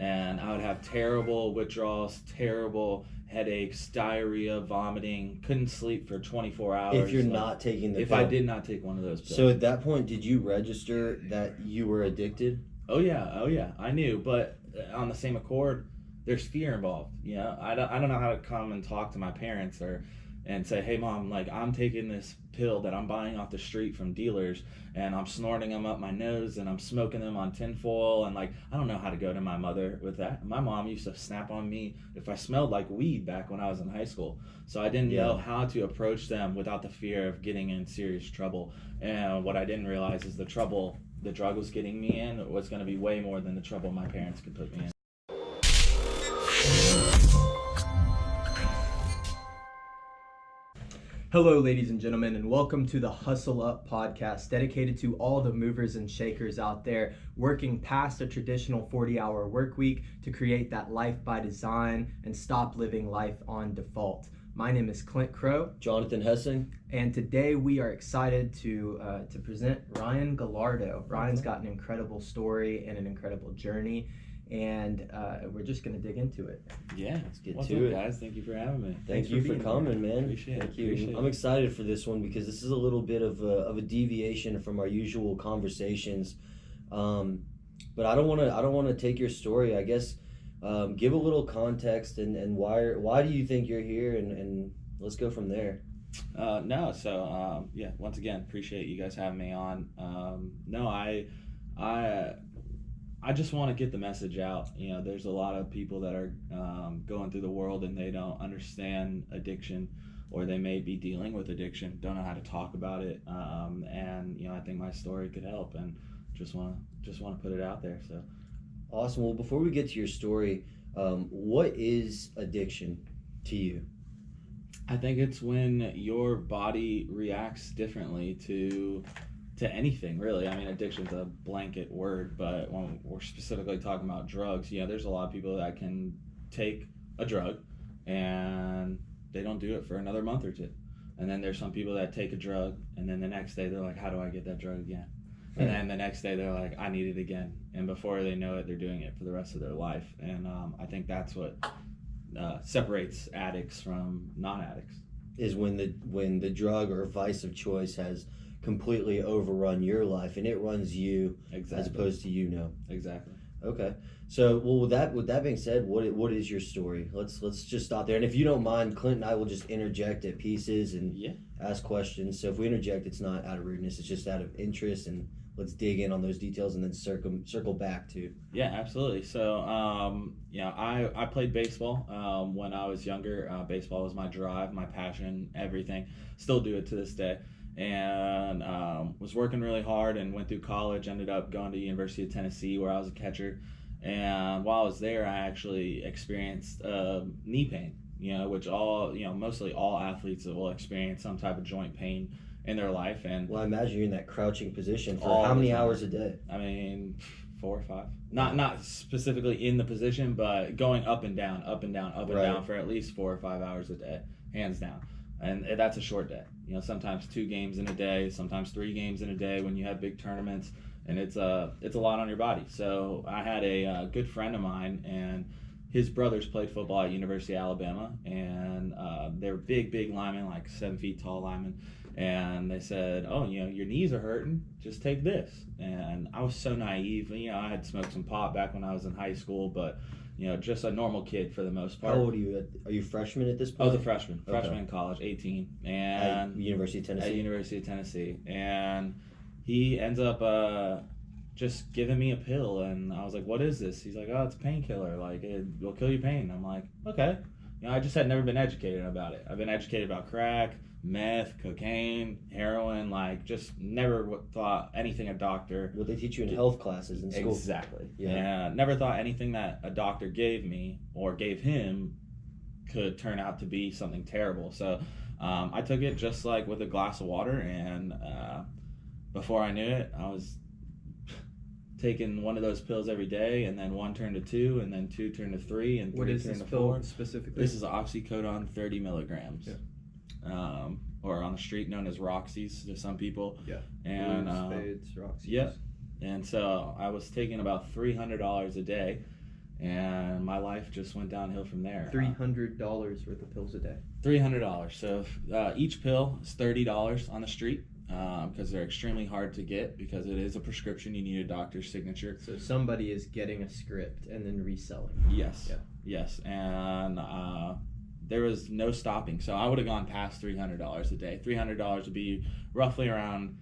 and I would have terrible withdrawals, terrible headaches, diarrhea, vomiting, couldn't sleep for 24 hours. If you're not taking the pill. I did not take one of those pills. So at that point, did you register that you were addicted? Oh yeah, I knew, but on the same accord, there's fear involved. You know, I don't know how to come and talk to my parents and say, hey mom, like I'm taking this pill that I'm buying off the street from dealers and I'm snorting them up my nose and I'm smoking them on tinfoil, and like I don't know how to go to my mother with that. My mom used to snap on me if I smelled like weed back when I was in high school, so I didn't know how to approach them without the fear of getting in serious trouble. And what I didn't realize is the trouble the drug was getting me in was going to be way more than the trouble my parents could put me in. Hello, ladies and gentlemen, and welcome to the Hustle Up podcast, dedicated to all the movers and shakers out there working past a traditional 40-hour work week to create that life by design and stop living life on default. My name is Clint Crow. Jonathan Hessing. And today we are excited to present Ryan Gallardo. Ryan's got an incredible story and an incredible journey, and we're just going to dig into it. Yeah, let's get What's to up, it. guys? Thank you for having me. Thank you for coming, man. Appreciate it. Thank you. Appreciate I'm excited for this one because this is a little bit of a deviation from our usual conversations. But I don't want to take your story. I guess give a little context and why do you think you're here, and let's go from there. Once again, appreciate you guys having me on. I just want to get the message out. You know, there's a lot of people that are going through the world and they don't understand addiction, or they may be dealing with addiction, don't know how to talk about it. And you know, I think my story could help, and just want to put it out there. So awesome. Well, before we get to your story, what is addiction to you? I think it's when your body reacts differently to anything, really. I mean, addiction's a blanket word, but when we're specifically talking about drugs, you know, there's a lot of people that can take a drug and they don't do it for another month or two. And then there's some people that take a drug and then the next day they're like, how do I get that drug again? And then the next day they're like, I need it again. And before they know it, they're doing it for the rest of their life. And I think that's what separates addicts from non-addicts. Is when the drug or vice of choice has completely overrun your life and it runs you. Exactly. As opposed to Exactly. Okay. So, well, with that being said, what is your story? Let's just stop there. And if you don't mind, Clint and I will just interject at pieces and ask questions. So if we interject, it's not out of rudeness, it's just out of interest, and let's dig in on those details and then circle back to. Yeah, absolutely. So, I played baseball when I was younger. Baseball was my drive, my passion, everything. Still do it to this day. And was working really hard and went through college, ended up going to the University of Tennessee where I was a catcher. And while I was there, I actually experienced knee pain, which mostly all athletes will experience some type of joint pain in their life. And well, I imagine you're in that crouching position for how many hours a day? I mean, 4 or 5. Not specifically in the position, but going up and down for at leleast 4 or 5 hours a day, hands down. And that's a short day. Sometimes 2 games in a day, sometimes 3 games in a day when you have big tournaments, and it's a lot on your body. So I had a good friend of mine, and his brothers played football at University of Alabama, and they were big linemen, like 7 feet tall linemen. And they said, oh, your knees are hurting, just take this. And I was so naive. I had smoked some pot back when I was in high school, but just a normal kid for the most part. How old are you? Are you a freshman at this point? I was a freshman in college, 18. And at University of Tennessee? At University of Tennessee. And he ends up just giving me a pill, and I was like, what is this? He's like, oh, it's a painkiller, like it will kill your pain. I'm like, okay. I just had never been educated about it. I've been educated about crack, meth, cocaine, heroin, like just never thought anything a doctor. What they teach you in health classes in school. Exactly. Yeah. And never thought anything that a doctor gave me or gave him could turn out to be something terrible. So I took it just like with a glass of water, and before I knew it, I was taking one of those pills every day, and then 1 turned to 2, and then 2 turned to 3, and 3 turned to 4. What is this pill specifically? This is oxycodone 30 milligrams. Yeah. Or on the street known as Roxy's to some people. Yeah. And Spades, Roxy's. Yeah. And so I was taking about $300 a day, and my life just went downhill from there. $300 worth of pills a day. $300. So each pill is $30 on the street, because they're extremely hard to get, because it is a prescription. You need a doctor's signature. So somebody is getting a script and then reselling. Yes. Yeah. Yes. And there was no stopping. So I would have gone past $300 a day. $300 would be roughly around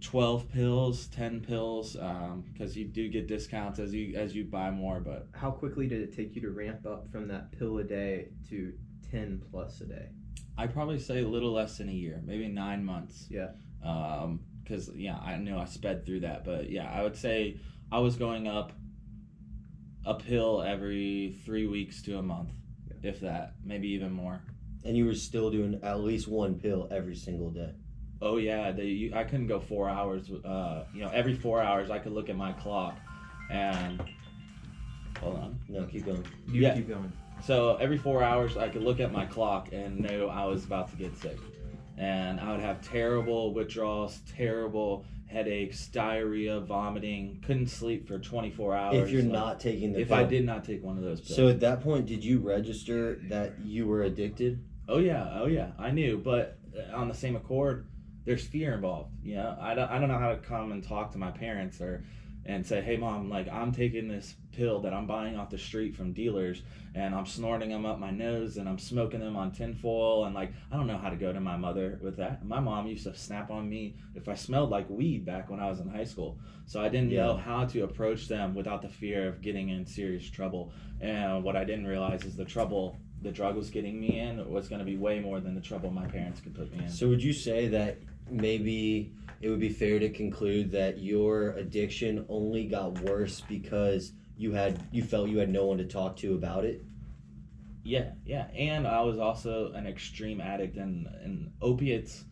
12 pills, 10 pills, because you do get discounts as you buy more. But how quickly did it take you to ramp up from that pill a day to 10 plus a day? I'd probably say a little less than a year, maybe 9 months. Yeah. Because I know I sped through that, but yeah, I would say I was going up a pill every 3 weeks to a month, if that, maybe even more. And you were still doing at least one pill every single day. Oh yeah, I couldn't go 4 hours. Every 4 hours I could look at my clock, and hold on. No, keep going. Keep going. So every 4 hours I could look at my clock and know I was about to get sick, and I would have terrible withdrawals, terrible headaches, diarrhea, vomiting. Couldn't sleep for 24 hours. If you're not taking the If pill. I did not take one of those pills. So at that point, did you register that you were addicted? Oh yeah, I knew, but on the same accord, there's fear involved. I don't know how to come and talk to my parents and say, hey mom, like I'm taking this pill that I'm buying off the street from dealers, and I'm snorting them up my nose, and I'm smoking them on tinfoil, and like I don't know how to go to my mother with that. My mom used to snap on me if I smelled like weed back when I was in high school, so I didn't know how to approach them without the fear of getting in serious trouble. And what I didn't realize is the trouble the drug was getting me in was going to be way more than the trouble my parents could put me in. So would you say that maybe it would be fair to conclude that your addiction only got worse because you felt you had no one to talk to about it? Yeah, and I was also an extreme addict, and opiates.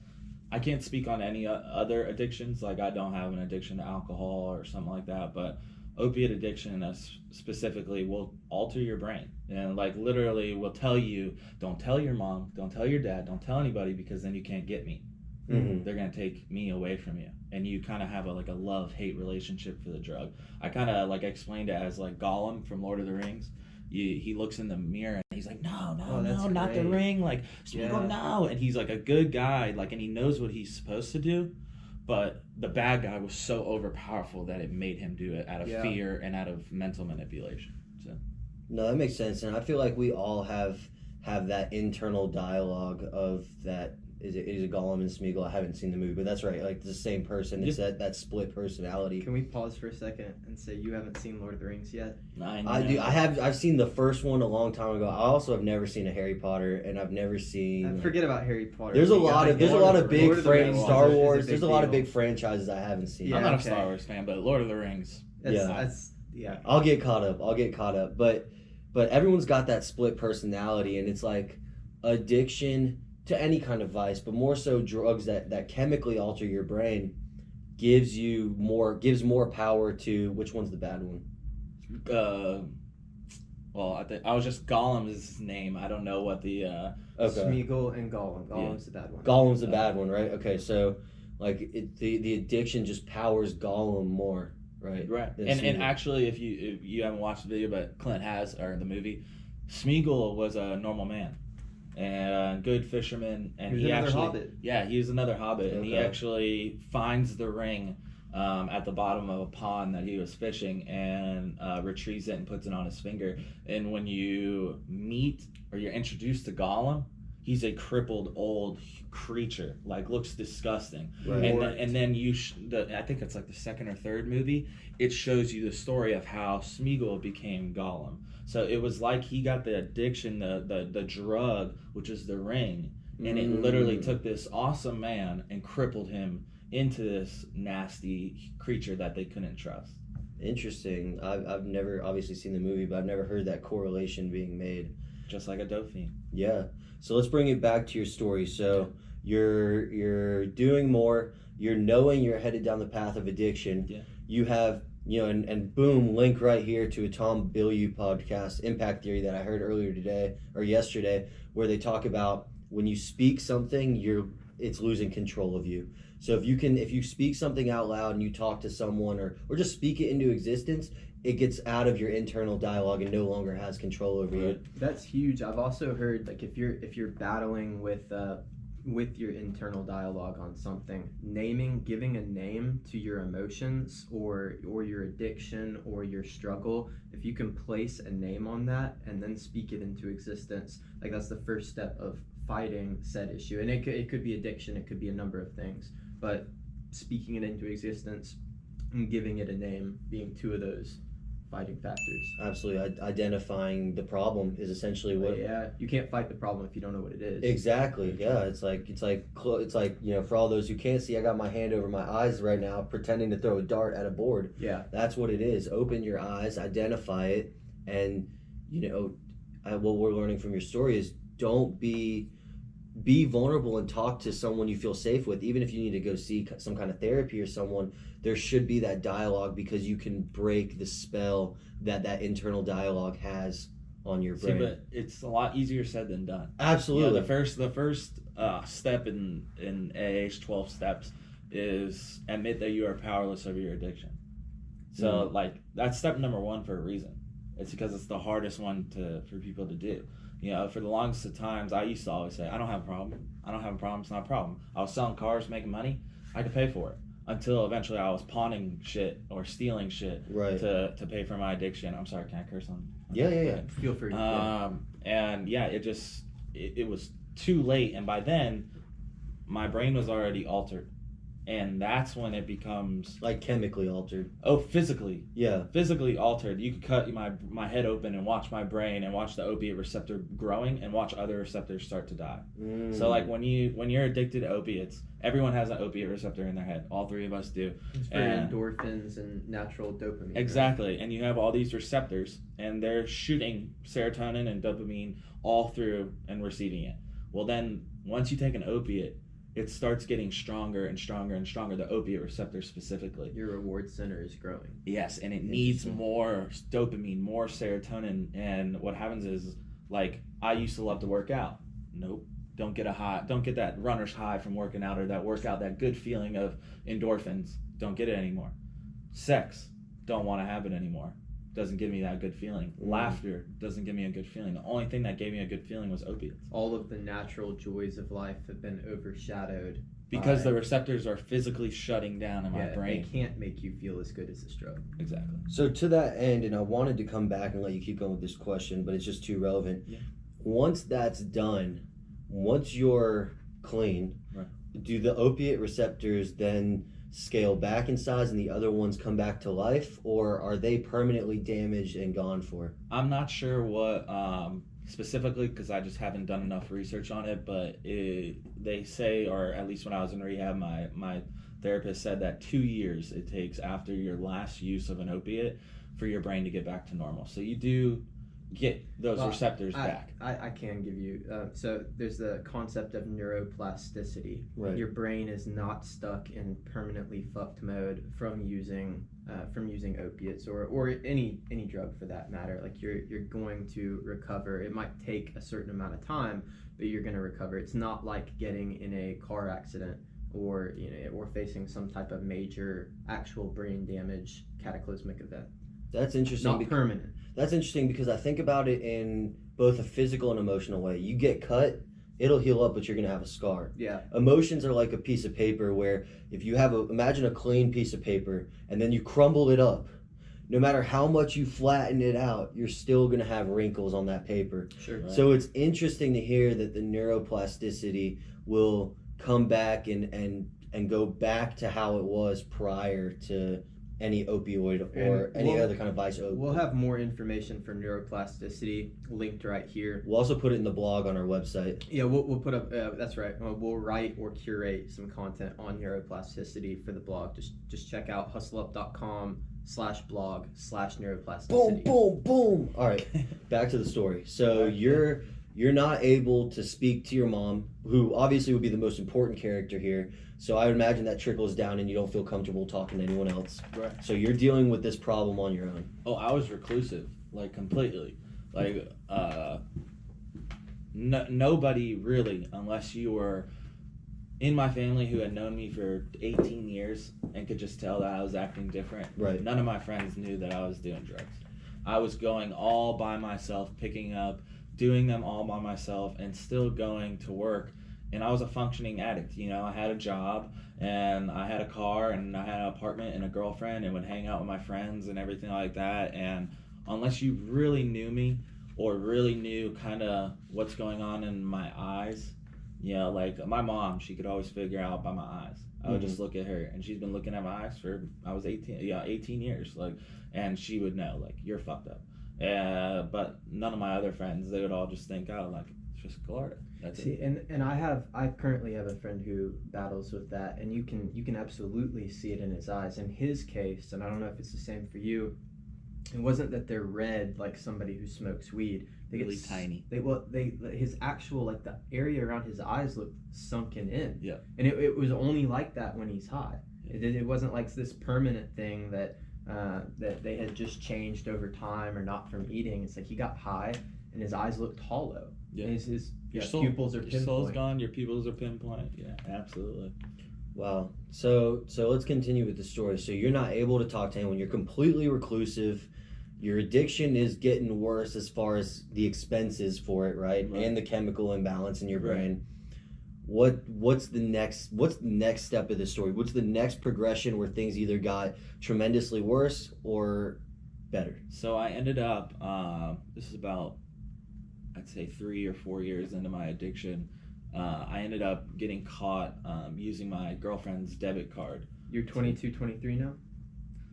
I can't speak on any other addictions, like I don't have an addiction to alcohol or something like that, but opiate addiction specifically will alter your brain, and like literally will tell you, don't tell your mom, don't tell your dad, don't tell anybody, because then you can't get me. Mm-hmm. They're gonna take me away from you, and you kind of have a love-hate relationship for the drug. I kind of explained it as like Gollum from Lord of the Rings. He looks in the mirror and he's like, no, not the ring, like Smeagol, no, and he's like a good guy, and he knows what he's supposed to do, but the bad guy was so overpowerful that it made him do it out of fear and out of mental manipulation. So no, that makes sense, and I feel like we all have that internal dialogue of that. Is it Gollum and Smeagol? I haven't seen the movie, but that's right. Like the same person. It's that split personality. Can we pause for a second and say you haven't seen Lord of the Rings yet? I do. I've seen the first one a long time ago. I also have never seen a Harry Potter, and I've never seen. Forget about Harry Potter. There's a lot of big Star Wars. There's a lot of big franchises I haven't seen. Yeah, I'm not a Star Wars fan, but Lord of the Rings. Yeah. I'll get caught up. But everyone's got that split personality, and it's like addiction to any kind of vice, but more so drugs that chemically alter your brain gives more power to. Which one's the bad one? Well, I was just Gollum is his name. I don't know what the Smeagol and Gollum. Gollum's the bad one. Gollum's the bad one, right? Okay, so the addiction just powers Gollum more, right? Right. And actually, if you haven't watched the video, but Clint has, or the movie, Smeagol was a normal man and good fisherman, and he was another hobbit, and he actually finds the ring at the bottom of a pond that he was fishing, and retrieves it and puts it on his finger. And when you meet or you're introduced to Gollum, he's a crippled old creature, looks disgusting. Right. And then I think it's the second or third movie, it shows you the story of how Smeagol became Gollum. So it was like he got the addiction, the drug, which is the ring, and it literally took this awesome man and crippled him into this nasty creature that they couldn't trust. Interesting. I've never obviously seen the movie, but I've never heard that correlation being made. Just like a dope fiend. Yeah. So let's bring it back to your story. So you're doing more. You're knowing you're headed down the path of addiction. Yeah. You have, and boom, link right here to a Tom Bilyeu podcast, Impact Theory, that I heard earlier today or yesterday, where they talk about when you speak something, it's losing control of you. So if you speak something out loud and you talk to someone or just speak it into existence, it gets out of your internal dialogue and no longer has control over you. That's huge. I've also heard, like, if you're battling with your internal dialogue on something, giving a name to your emotions or your addiction or your struggle, if you can place a name on that and then speak it into existence, like, that's the first step of fighting said issue. And it could be addiction, it could be a number of things, but speaking it into existence and giving it a name being two of those fighting factors. Absolutely. Identifying the problem is essentially what. Yeah, you can't fight the problem if you don't know what it is. Exactly. Yeah, it's like for all those who can't see, I got my hand over my eyes right now, pretending to throw a dart at a board. Yeah, that's what it is. Open your eyes, identify it, and what we're learning from your story is don't be vulnerable and talk to someone you feel safe with. Even if you need to go see some kind of therapy or someone, there should be that dialogue, because you can break the spell that internal dialogue has on your brain. See, but it's a lot easier said than done. Absolutely. The first step in AA's 12 steps is admit that you are powerless over your addiction. So like, that's step number 1 for a reason. It's because it's the hardest one for people to do. For the longest of times, I used to always say, I don't have a problem. I don't have a problem. It's not a problem. I was selling cars, making money. I could pay for it. Until eventually I was pawning shit or stealing shit to pay for my addiction. I'm sorry, can I curse on? Yeah. Feel free. And it was too late. And by then, my brain was already altered. And that's when it becomes... Like chemically altered. Oh, physically. Yeah. Physically altered. You could cut my head open and watch my brain and watch the opiate receptor growing and watch other receptors start to die. So like when you're addicted to opiates, everyone has an opiate receptor in their head. All 3 of us do. It's for endorphins and natural dopamine. Exactly. Right? And you have all these receptors, and they're shooting serotonin and dopamine all through and receiving it. Well, then once you take an opiate, it starts getting stronger and stronger and stronger, the opiate receptor specifically. Your reward center is growing. Yes, and it needs more dopamine, more serotonin, and what happens is, like, I used to love to work out. Nope. Don't get that runner's high from working out, or that good feeling of endorphins. Don't get it anymore. Sex, don't want to have it anymore. Doesn't give me that good feeling. Laughter doesn't give me a good feeling. The only thing that gave me a good feeling was opiates. All of the natural joys of life have been overshadowed because the receptors are physically shutting down in my brain. They can't make you feel as good as a drug. Exactly. So to that end, and I wanted to come back and let you keep going with this question, but it's just too relevant. Yeah. Once that's done, once you're clean, do the opiate receptors then scale back in size and the other ones come back to life, or are they permanently damaged and gone for? I'm not sure what specifically, because I just haven't done enough research on it, but they say, or at least when I was in rehab, my therapist said that 2 years it takes after your last use of an opiate for your brain to get back to normal. So you do get those receptors back. I can give you, so there's the concept of neuroplasticity. Right. Your brain is not stuck in permanently fucked mode from using opiates or any drug for that matter. Like you're going to recover. It might take a certain amount of time, but you're going to recover. It's not like getting in a car accident or facing some type of major actual brain damage cataclysmic event. That's interesting. Not permanent. That's interesting because I think about it in both a physical and emotional way. You get cut, it'll heal up, but you're going to have a scar. Yeah. Emotions are like a piece of paper where if you have imagine a clean piece of paper and then you crumble it up, no matter how much you flatten it out, you're still going to have wrinkles on that paper. Sure. Right. So it's interesting to hear that the neuroplasticity will come back and go back to how it was prior to any opioid or any other kind of vice. We'll have more information for neuroplasticity linked right here. We'll also put it in the blog on our website. Yeah, we'll put up, that's right. We'll write or curate some content on neuroplasticity for the blog. Just check out hustleup.com/blog/neuroplasticity. Boom, boom, boom. All right, back to the story. So you're not able to speak to your mom, who obviously would be the most important character here. So I would imagine that trickles down and you don't feel comfortable talking to anyone else. Right. So you're dealing with this problem on your own. Oh, I was reclusive, like completely. Like, nobody really, unless you were in my family who had known me for 18 years and could just tell that I was acting different. Right. None of my friends knew that I was doing drugs. I was going all by myself, picking up, doing them all by myself, and still going to work. And I was a functioning addict. You know, I had a job, and I had a car, and I had an apartment and a girlfriend, and would hang out with my friends and everything like that. And unless you really knew me or really knew kind of what's going on in my eyes, you know, like my mom, she could always figure out by my eyes. I would just look at her, and she's been looking at my eyes for, I was 18 years, like, and she would know, like, you're fucked up. But none of my other friends, they would all just think, oh, like, it's just Gallardo. That's See, it. and I currently have a friend who battles with that, and you can absolutely see it in his eyes. In his case, and I don't know if it's the same for you, it wasn't that they're red like somebody who smokes weed. They Really get tiny. His actual, like, the area around his eyes looked sunken in. Yeah. And it was only like that when he's high. It wasn't like this permanent thing that they had just changed over time or not from eating. It's like he got high and his eyes looked hollow. Yeah. And his Pupils are pinpoint. Your soul's gone, your pupils are pinpoint. Yeah, absolutely. Wow. So let's continue with the story. So you're not able to talk to anyone. You're completely reclusive. Your addiction is getting worse as far as the expenses for it, right? And the chemical imbalance in your brain. What's the next step of the story? What's the next progression where things either got tremendously worse or better? So I ended up, this is about, I'd say 3 or 4 years into my addiction. I ended up getting caught using my girlfriend's debit card. You're 22, 23 now?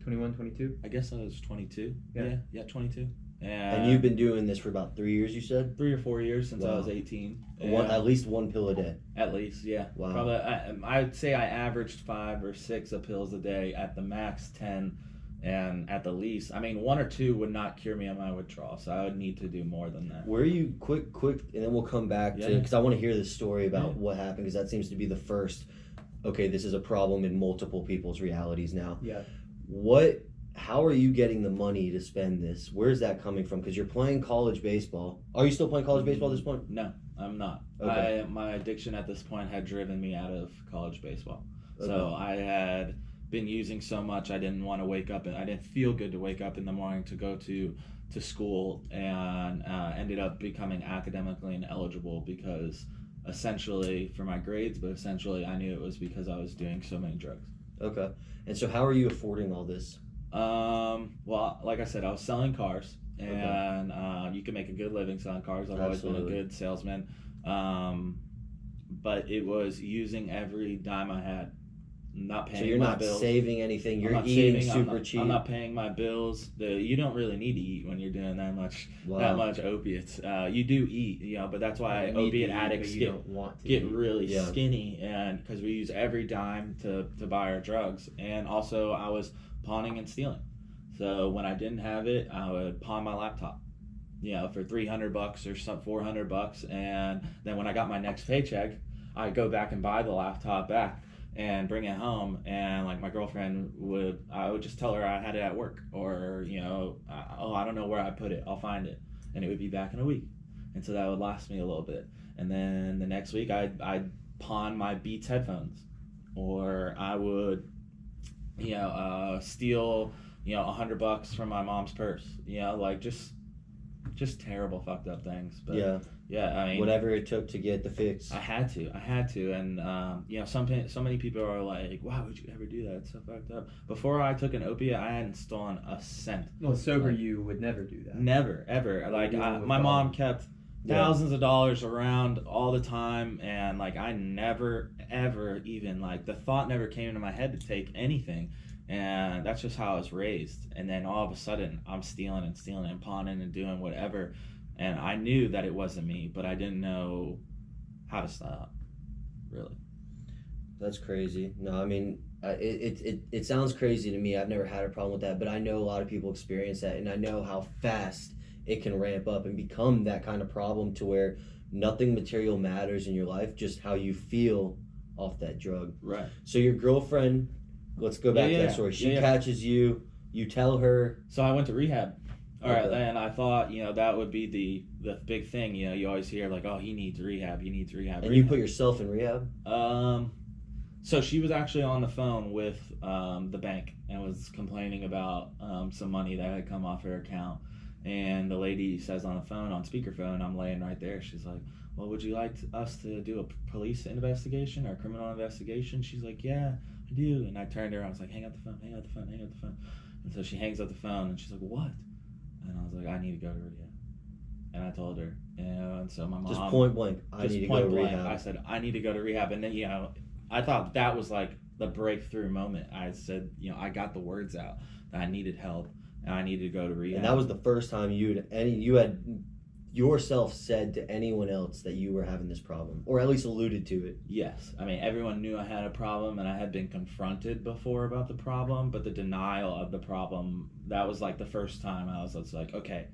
21, 22? I guess I was 22. Yeah, 22. And you've been doing this for about 3 years, you said? 3 or 4 years since I was 18. At least one pill a day. At least, yeah. Wow. Probably, I'd say I averaged 5 or 6 of pills a day, at the max 10, and at the least, I mean, 1 or 2 would not cure me of my withdrawal, so I would need to do more than that. Where are you, quick, and then we'll come back to, because I want to hear this story about what happened, because that seems to be the first, okay, this is a problem in multiple people's realities now. Yeah. How are you getting the money to spend this? Where's that coming from? Because you're playing college baseball. Are you still playing college baseball at this point? No, I'm not. Okay. My addiction at this point had driven me out of college baseball. Okay. So I had been using so much, I didn't want to wake up, and I didn't feel good to wake up in the morning to go to school, and ended up becoming academically ineligible because essentially for my grades, but essentially I knew it was because I was doing so many drugs. Okay. And so how are you affording all this? Well, like I said, I was selling cars, and you can make a good living selling cars. I've always been a good salesman. But it was using every dime I had. Not paying my bills. So you're not saving anything. You're eating super cheap. I'm not paying my bills. You don't really need to eat when you're doing that much opiates. You do eat, but that's why opiate addicts get really skinny, and because we use every dime to buy our drugs. And also, I was pawning and stealing. So when I didn't have it, I would pawn my laptop, for $300 or some $400, and then when I got my next paycheck, I'd go back and buy the laptop back and bring it home, and like my girlfriend I would just tell her I had it at work, or I don't know where I put it, I'll find it, and it would be back in a week, and so that would last me a little bit. And then the next week I'd pawn my Beats headphones, or I would steal $100 from my mom's purse, like just terrible fucked up things. But I mean, whatever it took to get the fix. I had to, and so many people are like, "Why would you ever do that? It's so fucked up." Before I took an opiate, I hadn't stolen a cent. No, sober, you would never do that. Never, ever. Like my mom kept thousands of dollars around all the time, and like I never, ever even the thought never came into my head to take anything. And that's just how I was raised. And then all of a sudden, I'm stealing and pawning and doing whatever. And I knew that it wasn't me, but I didn't know how to stop, really. That's crazy. No, I mean, it sounds crazy to me. I've never had a problem with that, but I know a lot of people experience that, and I know how fast it can ramp up and become that kind of problem to where nothing material matters in your life, just how you feel off that drug. Right. So your girlfriend... Let's go back to that story. She catches you. You tell her. So I went to rehab. All right, and I thought, that would be the big thing. You always hear like, oh, he needs rehab. And you put yourself in rehab? So she was actually on the phone with the bank and was complaining about some money that had come off her account. And the lady says on the phone, on speakerphone, I'm laying right there. She's like, well, would you like us to do a police investigation or a criminal investigation? She's like, yeah, I do. And I turned to her. I was like, hang up the phone. And so she hangs up the phone and she's like, what? And I was like, I need to go to rehab. And I told her. And so my mom... Just point blank, I need to go to rehab. I said, I need to go to rehab. And then, I thought that was like the breakthrough moment. I said, I got the words out that I needed help and I needed to go to rehab. And that was the first time you had yourself said to anyone else that you were having this problem, or at least alluded to it. Yes. I mean, everyone knew I had a problem and I had been confronted before about the problem, but the denial of the problem, that was like the first time I was like, okay,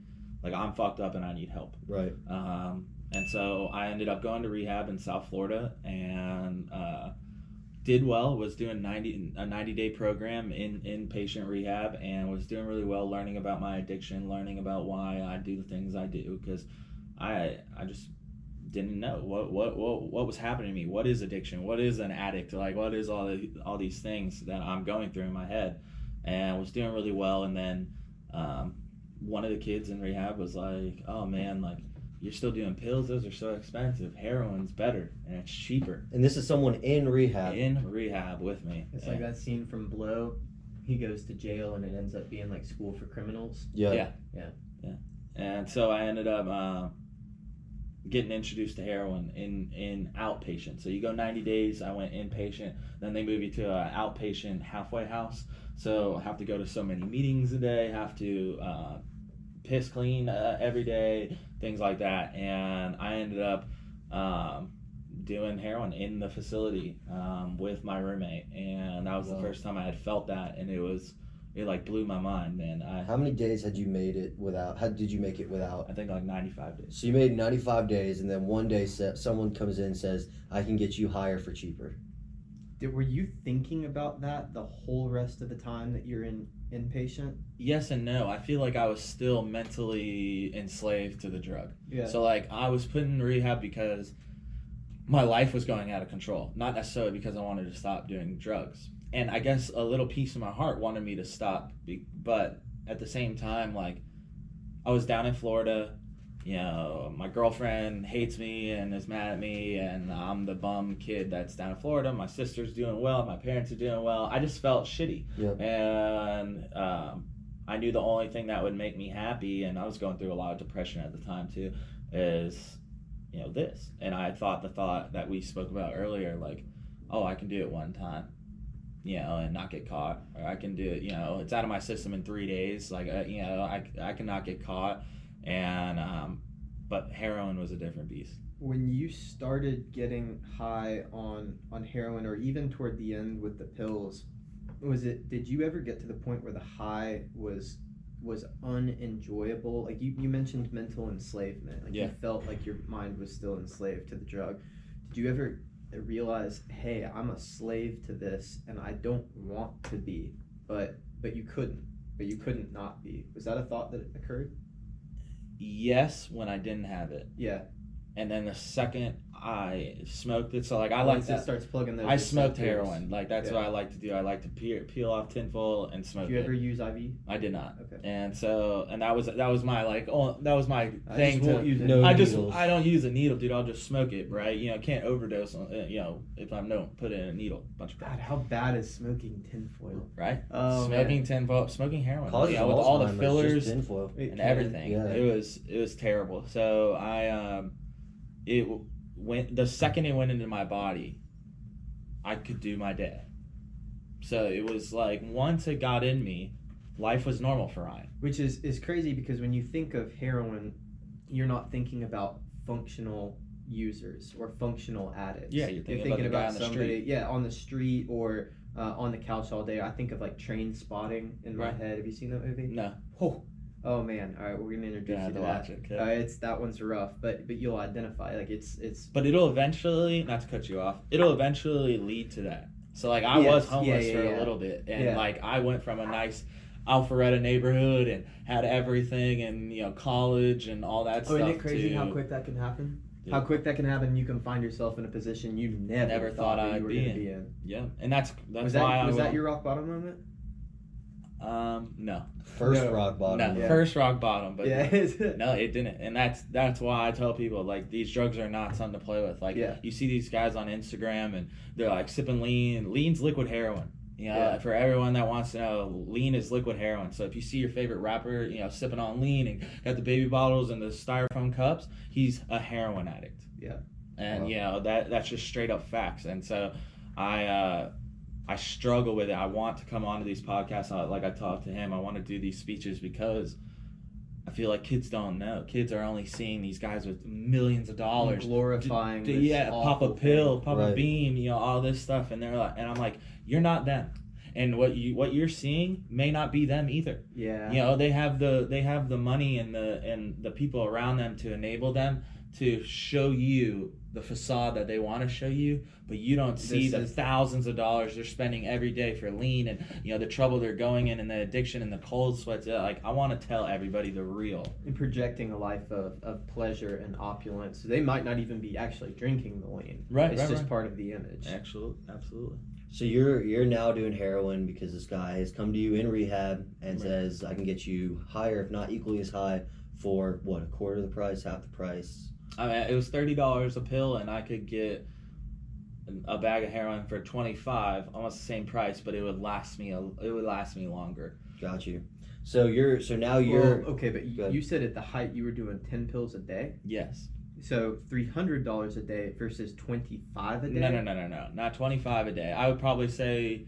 like I'm fucked up and I need help. Right. And so I ended up going to rehab in South Florida and did well, was doing a 90-day program in inpatient rehab and was doing really well, learning about my addiction, learning about why I do the things I do, because I just didn't know what was happening to me. What is addiction? What is an addict? Like, what is all these things that I'm going through in my head? And was doing really well. And then one of the kids in rehab was like, oh man, like, you're still doing pills, those are so expensive. Heroin's better and it's cheaper. And this is someone in rehab. In rehab with me. It's like that scene from Blow. He goes to jail and it ends up being like school for criminals. Yeah. And so I ended up getting introduced to heroin in outpatient. So you go 90 days, I went inpatient, then they move you to an outpatient halfway house. So I have to go to so many meetings a day, have to piss clean every day, things like that. And I ended up doing heroin in the facility with my roommate, and that was the first time I had felt that, and it like blew my mind, man. How many days had you made it without? How did you make it without? I think like 95 days. So you made 95 days, and then one day someone comes in and says, I can get you higher for cheaper. Were you thinking about that the whole rest of the time that you're inpatient? Yes and no. I feel like I was still mentally enslaved to the drug. Yeah. So like I was put in rehab because my life was going out of control, not necessarily because I wanted to stop doing drugs. And I guess a little piece of my heart wanted me to stop, but at the same time, like, I was down in Florida, my girlfriend hates me and is mad at me, and I'm the bum kid that's down in Florida. My sister's doing well, my parents are doing well. I just felt shitty. Yep. And I knew the only thing that would make me happy, and I was going through a lot of depression at the time too, is this. And I thought the thought that we spoke about earlier, like, oh, I can do it one time, and not get caught, or I can do it, it's out of my system in 3 days, like, I cannot get caught. And but heroin was a different beast. When you started getting high on heroin, or even toward the end with the pills, did you ever get to the point where the high was unenjoyable? Like you mentioned mental enslavement. Like you felt like your mind was still enslaved to the drug. Did you ever realize, hey, I'm a slave to this and I don't want to be, but you couldn't not be? Was that a thought that occurred? Yes, when I didn't have it. Yeah. And then the second I smoked it, so like Once it starts plugging those. I smoked heroin. Like that's what I like to do. I like to peel off tinfoil and smoke it. Did you ever use IV? I did not. Okay. And that was my thing. I don't use a needle, dude. I'll just smoke it, right? Can't overdose on if I don't put it in a needle. God, how bad is smoking tinfoil? Right? Oh, smoking tinfoil, smoking heroin. With all the fillers tinfoil and everything. Yeah. It was terrible. So the second it went into my body, I could do my day. So it was like once it got in me, life was normal for Ryan. Which is crazy, because when you think of heroin, you're not thinking about functional users or functional addicts. Yeah, you're thinking about somebody on the street or on the couch all day. I think of like Train Spotting in my head. Have you seen that movie? No. Oh man! All right, we're gonna introduce you to watch that. it. That one's rough, but you'll identify, like it's. But it'll eventually, not to cut you off, it'll eventually lead to that. So like I was homeless for a little bit, and like I went from a nice Alpharetta neighborhood and had everything and, you know, college and all that stuff. Isn't it crazy too. how quick that can happen? Yeah. How quick that can happen, you can find yourself in a position you never thought that you were going to be in. Yeah, and that's Was why that your rock bottom moment? No. First rock bottom. No, Yeah. first rock bottom, but Yeah. no, it didn't. And that's why I tell people, like, these drugs are not something to play with. Like, you see these guys on Instagram and they're like sipping lean. Lean's liquid heroin. You know, for everyone that wants to know, lean is liquid heroin. So if you see your favorite rapper, you know, sipping on lean and got the baby bottles and the styrofoam cups, he's a heroin addict. Yeah. And you know, that's just straight up facts. And so I struggle with it. I want to come onto these podcasts. Like I talked to him, I want to do these speeches because I feel like kids don't know. Kids are only seeing these guys with millions of dollars, glorifying. pop a pill, pop a Right. beam, you know, all this stuff, and they're like, and I'm like, you're not them, and what you're seeing may not be them either. Yeah. You know, they have the money and the people around them to enable them to show you the facade that they want to show you, but you don't see the thousands of dollars they're spending every day for lean and, you know, the trouble they're going in and the addiction and the cold sweats. Like, I want to tell everybody the real. And projecting a life of pleasure and opulence. They might not even be actually drinking the lean. Right. It's just right. part of the image. Absolutely. So you're now doing heroin because this guy has come to you in rehab and says, I can get you higher, if not equally as high, for what, a quarter of the price, half the price? I mean, it was $30 a pill, and I could get a bag of heroin for $25, almost the same price, but it would last me longer. Got you. So now you're okay, but you said at the height you were doing 10 pills a day. Yes. So $300 a day versus $25 a day. No, not 25 a day. I would probably say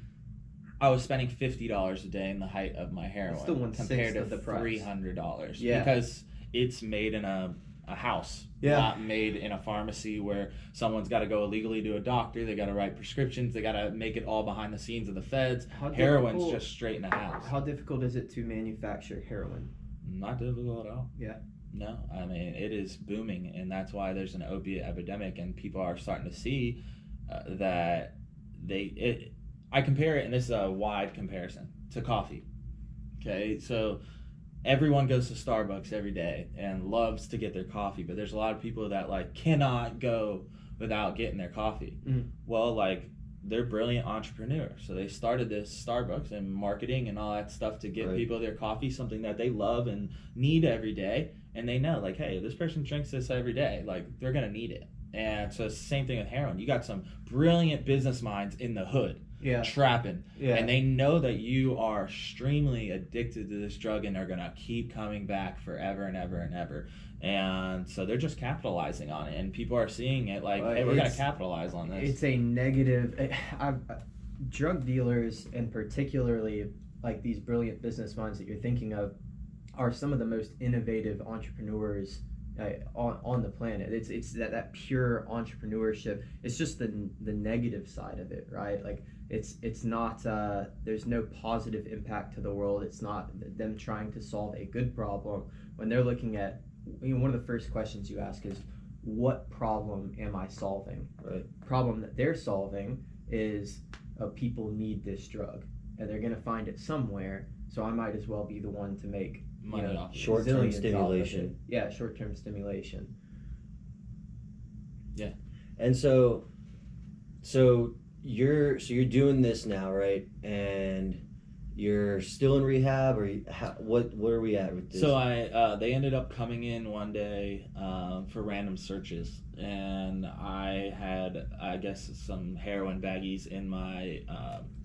I was spending $50 a day in the height of my heroin. It's still compared to the price. $300. Yeah. Because it's made in a house, not made in a pharmacy where someone's got to go illegally to a doctor. They got to write prescriptions. They got to make it all behind the scenes of the feds. Heroin's just straight in a house. How difficult is it to manufacture heroin? Not difficult at all. Yeah. No, I mean, it is booming, and that's why there's an opiate epidemic, and people are starting to see that I compare it, and this is a wide comparison, to coffee. Okay, so everyone goes to Starbucks every day and loves to get their coffee, but there's a lot of people that like cannot go without getting their coffee. Mm-hmm. Well, like, they're brilliant entrepreneurs, so they started this Starbucks and marketing and all that stuff to get people their coffee, something that they love and need every day, and they know, like, hey, if this person drinks this every day, like, they're gonna need it. And so it's the same thing with heroin. You got some brilliant business minds in the hood trapping, and they know that you are extremely addicted to this drug and are gonna keep coming back forever and ever and ever. And so they're just capitalizing on it, and people are seeing it like, hey, we're gonna capitalize on this. It's a negative. Drug dealers, and particularly like these brilliant business minds that you're thinking of, are some of the most innovative entrepreneurs on the planet. It's that pure entrepreneurship. It's just the negative side of it, right? Like it's not there's no positive impact to the world. It's not them trying to solve a good problem. When they're looking at, you know, one of the first questions you ask is, what problem am I solving? Right. Problem that they're solving is people need this drug and they're going to find it somewhere, so I might as well be the one to make money off short-term stimulation. Yeah, short-term stimulation. Yeah. And so you're doing this now, right? And you're still in rehab, or what are we at with this? So they ended up coming in one day for random searches, and I had, I guess, some heroin baggies in my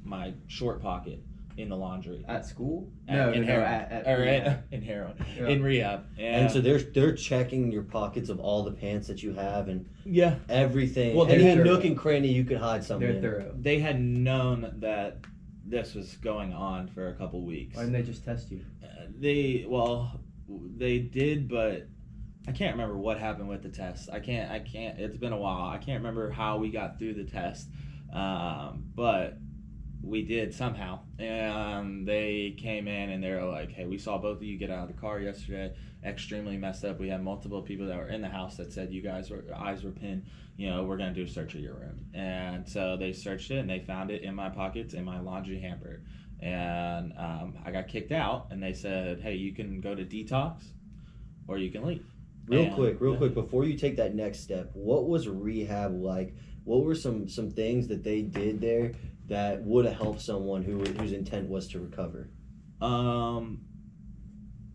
my short pocket in the laundry. At school? In heroin. Yeah. In rehab. And so they're checking your pockets of all the pants that you have and everything. Well, any nook and cranny you could hide something. They're thorough. They had known that this was going on for a couple weeks. Why didn't they just test you? They did, but I can't remember what happened with the test. I can't. It's been a while. I can't remember how we got through the test, but we did somehow. And they came in and they were like, "Hey, we saw both of you get out of the car yesterday. Extremely messed up. We had multiple people that were in the house that said your eyes were pinned. You know, we're gonna do a search of your room." And so they searched it and they found it in my pockets in my laundry hamper. And I got kicked out, and they said, hey, you can go to detox or you can leave. Real quick, before you take that next step, what was rehab like? What were some things that they did there that would have helped someone whose intent was to recover?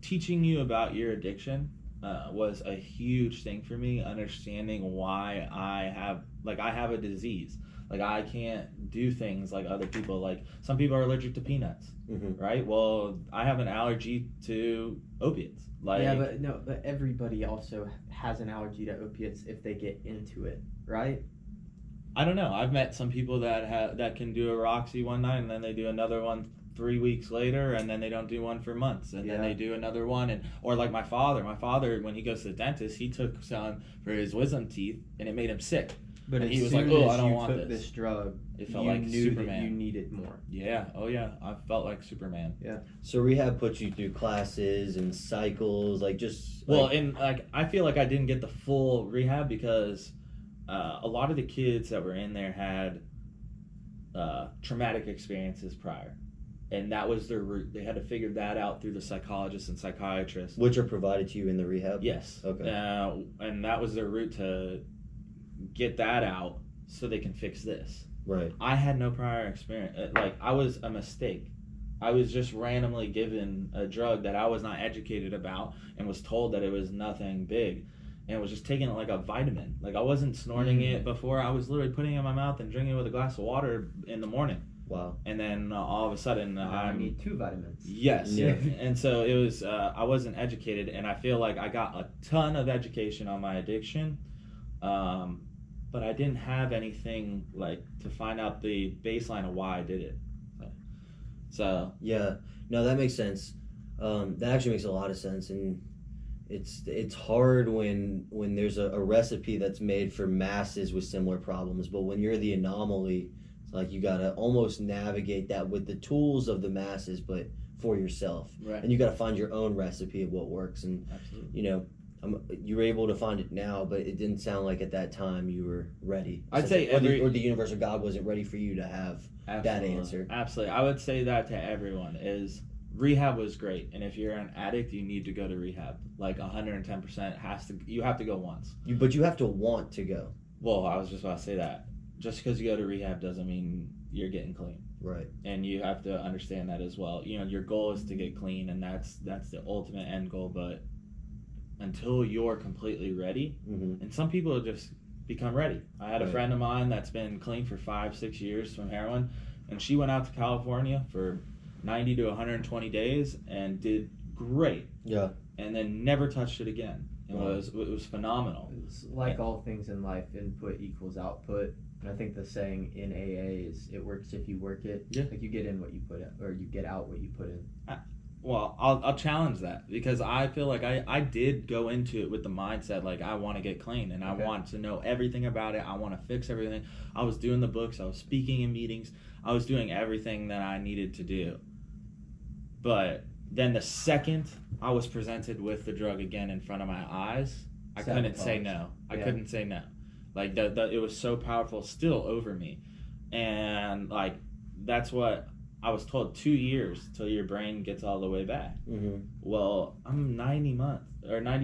Teaching you about your addiction was a huge thing for me. Understanding why I have a disease. Like, I can't do things like other people. Like, some people are allergic to peanuts, right? Well, I have an allergy to opiates. Like, yeah, but everybody also has an allergy to opiates if they get into it, right? I don't know. I've met some people that can do a Roxy one night, and then they do another one 3 weeks later, and then they don't do one for months, and then they do another one. Or like my father, when he goes to the dentist, he took some for his wisdom teeth, and it made him sick. But and he was like, "Oh, I don't want this drug." It felt like Superman. That you needed more. Yeah. Oh yeah. I felt like Superman. Yeah. So rehab puts you through classes and cycles, like just. Well, and like I feel like I didn't get the full rehab because a lot of the kids that were in there had traumatic experiences prior. And that was their route. They had to figure that out through the psychologists and psychiatrists. Which are provided to you in the rehab? Yes. Okay. And that was their route to get that out so they can fix this. Right. I had no prior experience. Like, I was a mistake. I was just randomly given a drug that I was not educated about and was told that it was nothing big. And was just taking it like a vitamin. Like, I wasn't snorting it before. I was literally putting it in my mouth and drinking it with a glass of water in the morning. Wow. And then all of a sudden I need 2 vitamins. Yes. Yeah. And so it was I wasn't educated, and I feel like I got a ton of education on my addiction, but I didn't have anything like to find out the baseline of why I did it. So yeah, no, that makes sense. That actually makes a lot of sense, and it's hard when there's a recipe that's made for masses with similar problems, but when you're the anomaly, it's like you gotta almost navigate that with the tools of the masses, but for yourself. Right. And you gotta find your own recipe of what works. And absolutely. you know, you were able to find it now, but it didn't sound like at that time you were ready. I'd say or the universe or God wasn't ready for you to have that answer. Absolutely. I would say that to everyone is rehab was great, and if you're an addict, you need to go to rehab. Like 110% you have to go once. But you have to want to go. Well, I was just about to say that. Just because you go to rehab doesn't mean you're getting clean. Right. And you have to understand that as well. You know, your goal is to get clean, and that's the ultimate end goal, but until you're completely ready, and some people just become ready. I had a friend of mine that's been clean for 5-6 years from heroin, and she went out to California for 90 to 120 days and did great. Yeah. And then never touched it again. It was phenomenal. It's like all things in life, input equals output. And I think the saying in AA is, it works if you work it. Yeah. Like, you get in what you put in, or you get out what you put in. Well, I'll challenge that, because I feel like I did go into it with the mindset, like, I want to get clean, and I want to know everything about it. I want to fix everything. I was doing the books. I was speaking in meetings. I was doing everything that I needed to do. But then the second I was presented with the drug again in front of my eyes, I couldn't say no. I couldn't say no. Like, it was so powerful, still over me. And, like, that's what I was told, 2 years till your brain gets all the way back. Well, I'm 90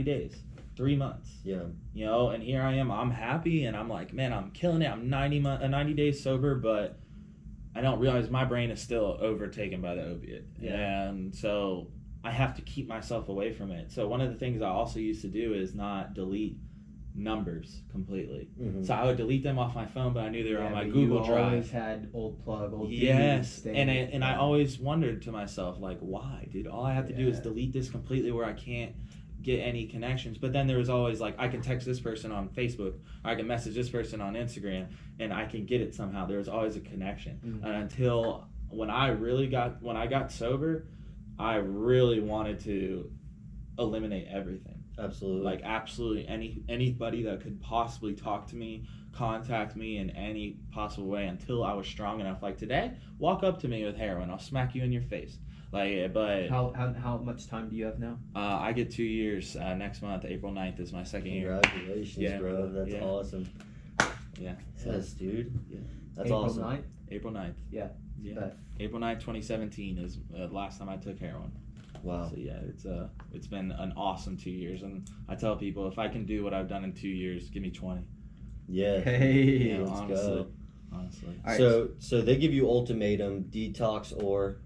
days, 3 months. Yeah. You know, and here I am, I'm happy, and I'm like, man, I'm killing it. I'm 90 days sober, but I don't realize my brain is still overtaken by the opiate. Yeah. And so I have to keep myself away from it. So one of the things I also used to do is not delete numbers completely. So I would delete them off my phone, but I knew they were on my Google Drive. You always had old plug, old yes, and I always wondered to myself, like, why, dude? All I have to do is delete this completely where I can't get any connections. But then there was always, like, I can text this person on Facebook, or I can message this person on Instagram, and I can get it somehow. There was always a connection. And until when I got sober, I really wanted to eliminate everything. Absolutely. Like, absolutely anybody that could possibly talk to me, contact me in any possible way, until I was strong enough. Like, today, walk up to me with heroin, I'll smack you in your face. Like, but how much time do you have now? I get 2 years next month. April 9th is my second year. Congratulations, bro. That's awesome. Yeah. Yes, dude. Yeah. That's April awesome. 9th? April 9th. Yeah. April 9th, 2017 is the last time I took heroin. Wow. So yeah, it's been an awesome 2 years, and I tell people if I can do what I've done in 2 years, give me 20. Yeah. Hey, let's go. Honestly. Right. So they give you ultimatum, detox or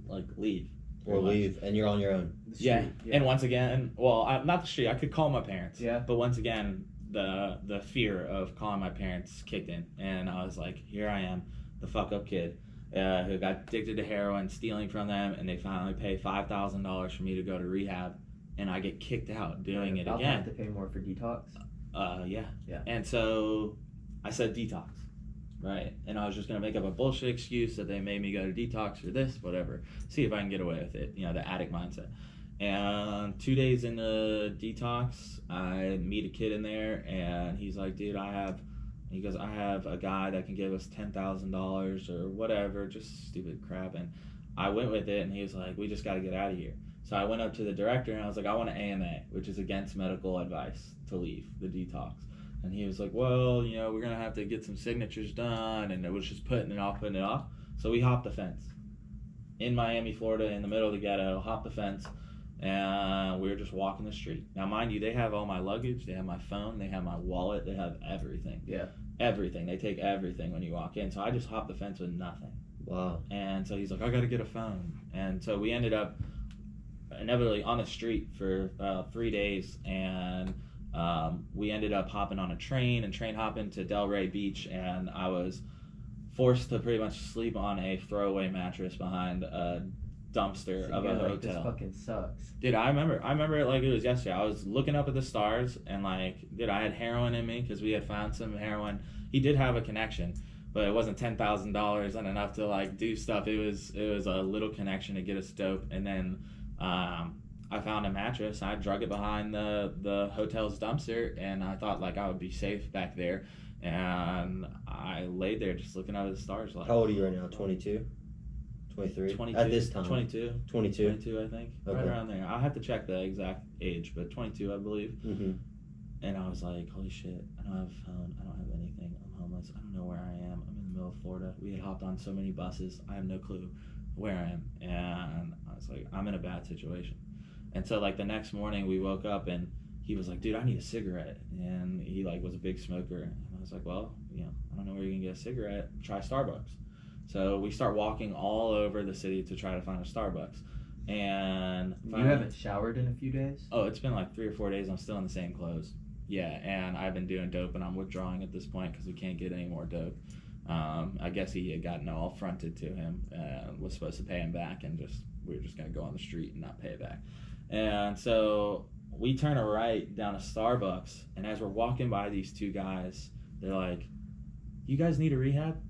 like leave. Or leave, and you're on your own. Yeah. And once again, well, not the street. I could call my parents. Yeah. But once again, the fear of calling my parents kicked in, and I was like, here I am, the fuck up kid who got addicted to heroin, stealing from them, and they finally pay $5,000 for me to go to rehab, and I get kicked out doing it again. You have to pay more for detox. Yeah. Yeah. And so I said detox. Right, and I was just gonna make up a bullshit excuse that they made me go to detox or this, whatever. See if I can get away with it. You know, the addict mindset. And 2 days into detox, I meet a kid in there, and he's like, "Dude, I have a guy that can give us $10,000 or whatever, just stupid crap." And I went with it, and he was like, "We just got to get out of here." So I went up to the director, and I was like, "I want an AMA, which is against medical advice to leave the detox." And he was like, "Well, you know, we're going to have to get some signatures done." And it was just putting it off. So we hopped the fence. In Miami, Florida, in the middle of the ghetto, hopped the fence, and we were just walking the street. Now, mind you, they have all my luggage. They have my phone. They have my wallet. They have everything. Yeah. Everything. They take everything when you walk in. So I just hopped the fence with nothing. Wow. And so he's like, "I got to get a phone." And so we ended up inevitably on the street for 3 days, and we ended up hopping on a train hopping to Delray Beach, and I was forced to pretty much sleep on a throwaway mattress behind a dumpster of a hotel. This fucking sucks. Dude, I remember it like it was yesterday. I was looking up at the stars, and like, dude, I had heroin in me because we had found some heroin. He did have a connection, but it wasn't $10,000 and enough to like do stuff. It was a little connection to get us dope, and then I found a mattress. I drug it behind the hotel's dumpster, and I thought like I would be safe back there. And I laid there just looking up at the stars. Like, how old are you right now? 22? 23? 22. At this time? 22. 22, I think. Okay. Right around there. I'll have to check the exact age, but 22, I believe. Mm-hmm. And I was like, holy shit, I don't have a phone. I don't have anything. I'm homeless. I don't know where I am. I'm in the middle of Florida. We had hopped on so many buses. I have no clue where I am. And I was like, I'm in a bad situation. And so like the next morning we woke up, and he was like, "Dude, I need a cigarette." And he like was a big smoker. And I was like, "Well, you know, I don't know where you can get a cigarette. Try Starbucks." So we start walking all over the city to try to find a Starbucks. And you haven't showered in a few days? Oh, it's been like 3 or 4 days. I'm still in the same clothes. Yeah, and I've been doing dope, and I'm withdrawing at this point because we can't get any more dope. I guess he had gotten all fronted to him and was supposed to pay him back, and we were just going to go on the street and not pay it back. And so we turn a right down a Starbucks, and as we're walking by these two guys, they're like, "You guys need a rehab?"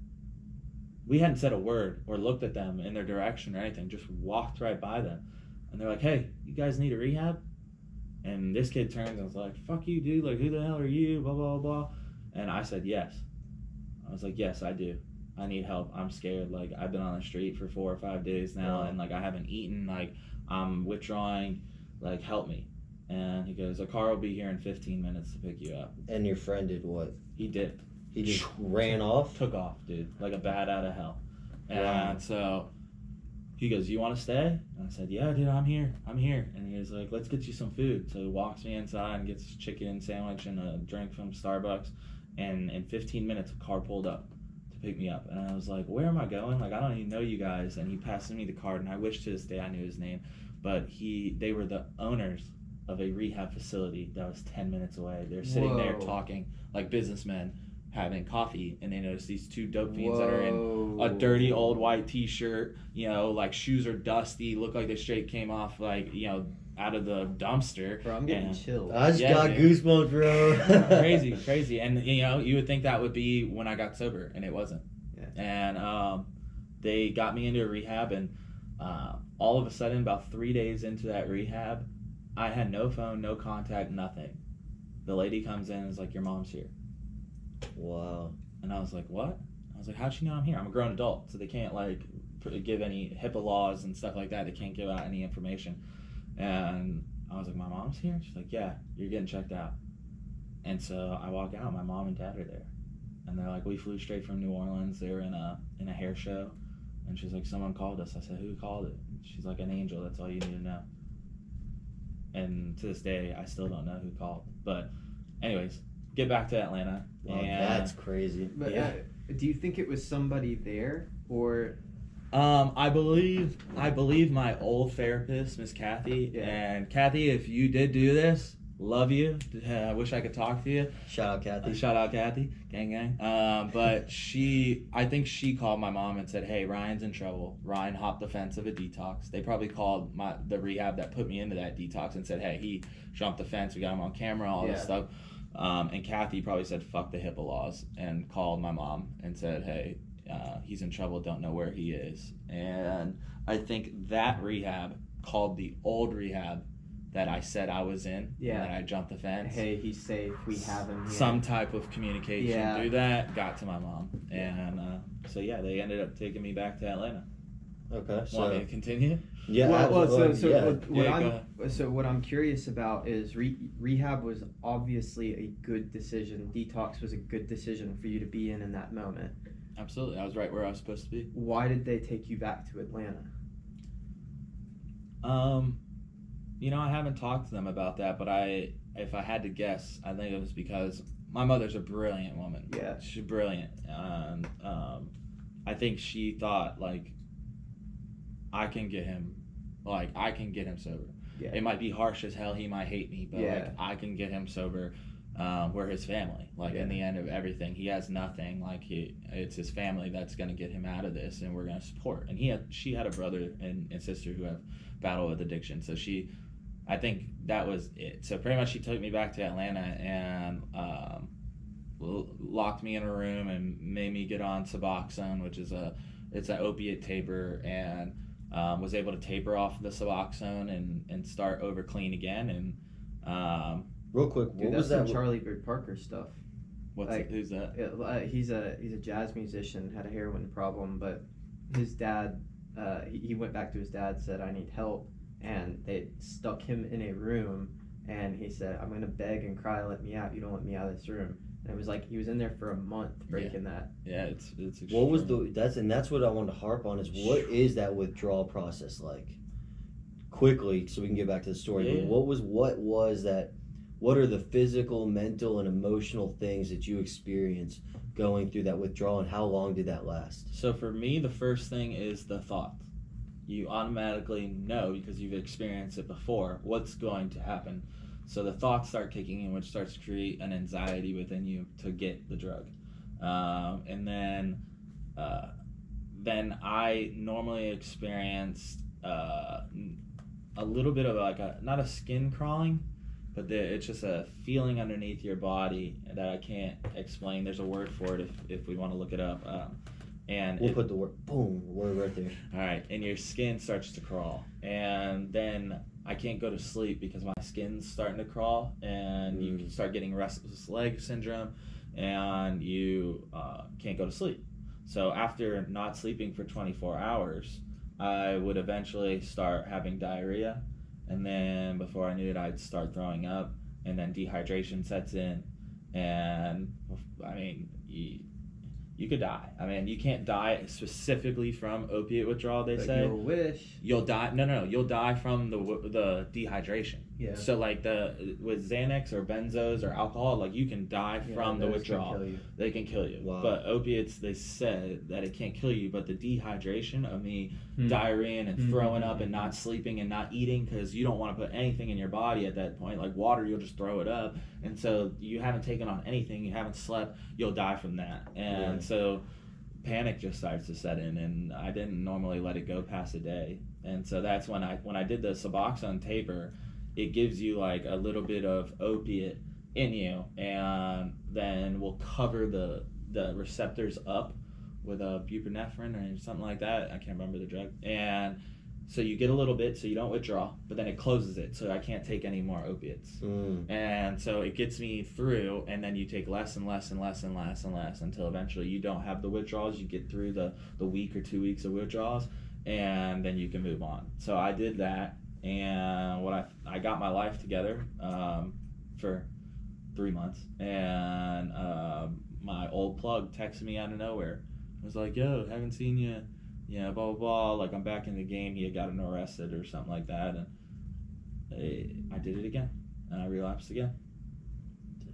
We hadn't said a word or looked at them in their direction or anything, just walked right by them. And they're like, "Hey, you guys need a rehab?" And this kid turns and was like, "Fuck you, dude. Like, who the hell are you? Blah, blah, blah." And I said, yes. I was like, "Yes, I do. I need help. I'm scared. Like, I've been on the street for 4 or 5 days now, and like I haven't eaten. Like, I'm withdrawing. Like, help me." And he goes, "A car will be here in 15 minutes to pick you up." And your friend did what? He did. He just ran off? Took off, dude. Like a bat out of hell. Wow. And so he goes, "You want to stay?" And I said, "Yeah, dude, I'm here. And he was like, "Let's get you some food." So he walks me inside and gets a chicken sandwich and a drink from Starbucks. And in 15 minutes, a car pulled up to pick me up. And I was like, "Where am I going? Like, I don't even know you guys." And he passes me the card, and I wish to this day I knew his name. But they were the owners of a rehab facility that was 10 minutes away. They're sitting there talking like businessmen, having coffee, and they notice these two dope fiends that are in a dirty old white t-shirt, you know, like shoes are dusty, look like they straight came off, like, you know, out of the dumpster. Bro, I'm getting chills. I just got goosebumps, bro. crazy. And, you know, you would think that would be when I got sober, and it wasn't. Yeah. And they got me into a rehab, and all of a sudden, about 3 days into that rehab, I had no phone, no contact, nothing. The lady comes in and is like, "Your mom's here." Wow. And I was like, "What?" I was like, "How'd she know I'm here?" I'm a grown adult, so they can't like give any HIPAA laws and stuff like that. They can't give out any information. And I was like, "My mom's here?" She's like, "Yeah, you're getting checked out." And so I walk out, my mom and dad are there. And they're like, we flew straight from New Orleans. They were in a hair show. And she's like, someone called us. I said, who called it? She's like, an angel. That's all you need to know. And to this day, I still don't know who called. But anyways, get back to Atlanta. Wow, that's crazy. But do you think it was somebody there, or? I believe my old therapist, Miss Kathy. Yeah. And Kathy, if you did do this, love you. I wish I could talk to you. Shout out Kathy. Shout out Kathy. Gang gang. But I think she called my mom and said, hey, Ryan's in trouble. Ryan hopped the fence of a detox. They probably called the rehab that put me into that detox and said, hey, he jumped the fence. We got him on camera, all this stuff. And Kathy probably said, fuck the HIPAA laws, and called my mom and said, hey, he's in trouble, don't know where he is. And I think that rehab called the old rehab that I said I was in, and that I jumped the fence. Hey, he's safe, we have him here. Some type of communication through that got to my mom. And so they ended up taking me back to Atlanta. Okay, so want me to continue? Yeah. So what I'm curious about is rehab was obviously a good decision. Detox was a good decision for you to be in that moment. Absolutely, I was right where I was supposed to be. Why did they take you back to Atlanta? I haven't talked to them about that, but if I had to guess, I think it was because my mother's a brilliant woman. Yeah, she's brilliant. And I think she thought, like, I can get him sober. Yeah. It might be harsh as hell. He might hate me, but I can get him sober. We're his family. In the end of everything, he has nothing. It's his family that's gonna get him out of this, and we're gonna support. And she had a brother and sister who have battled with addiction. So I think that was it. So pretty much she took me back to Atlanta and locked me in a room and made me get on Suboxone, which is it's an opiate taper, and was able to taper off the Suboxone and start over clean again. And real quick, what was that? Charlie Bird Parker stuff. Who's that? He's a jazz musician, had a heroin problem, but his dad, he went back to his dad, said, I need help, and they stuck him in a room, and he said, I'm gonna beg and cry, let me out, you don't let me out of this room. And it was like he was in there for a month breaking that. Yeah, it's what was that's what I wanted to harp on is what is that withdrawal process like? Quickly, so we can get back to the story. Yeah. But what was that? What are the physical, mental, and emotional things that you experienced going through that withdrawal, and how long did that last? So for me, the first thing is the thought. You automatically know, because you've experienced it before, what's going to happen. So the thoughts start kicking in, which starts to create an anxiety within you to get the drug. And then I normally experience a little bit of not a skin crawling, but it's just a feeling underneath your body that I can't explain. There's a word for it if we want to look it up. And we'll put the word right there. All right, and your skin starts to crawl, and then I can't go to sleep because my skin's starting to crawl, and you can start getting restless leg syndrome, and you can't go to sleep. So after not sleeping for 24 hours, I would eventually start having diarrhea, and then before I knew it, I'd start throwing up, and then dehydration sets in, and I mean, you could die. I mean, you can't die specifically from opiate withdrawal, they say. Your wish. You'll die. No. You'll die from the dehydration. Yeah. So with Xanax or benzos or alcohol, you can die from the withdrawal. They can kill you. Wow. But opiates, they said that it can't kill you, but the dehydration of me diarrheaing and throwing up and not sleeping and not eating, because you don't want to put anything in your body at that point. Like water, you'll just throw it up. And so you haven't taken on anything, you haven't slept, you'll die from that. And so panic just starts to set in, and I didn't normally let it go past a day. And so that's when I did the Suboxone taper. It gives you a little bit of opiate in you, and then we'll cover the receptors up with a buprenorphine or something like that. I can't remember the drug. And so you get a little bit so you don't withdraw, but then it closes it so I can't take any more opiates. And so it gets me through, and then you take less and less and less and less and less until eventually you don't have the withdrawals. You get through the week or 2 weeks of withdrawals, and then you can move on. So I did that. And I got my life together for 3 months, and my old plug texted me out of nowhere. I was like, yo, haven't seen you, blah, blah, blah. Like, I'm back in the game. He had gotten arrested or something like that. And I did it again. And I relapsed again.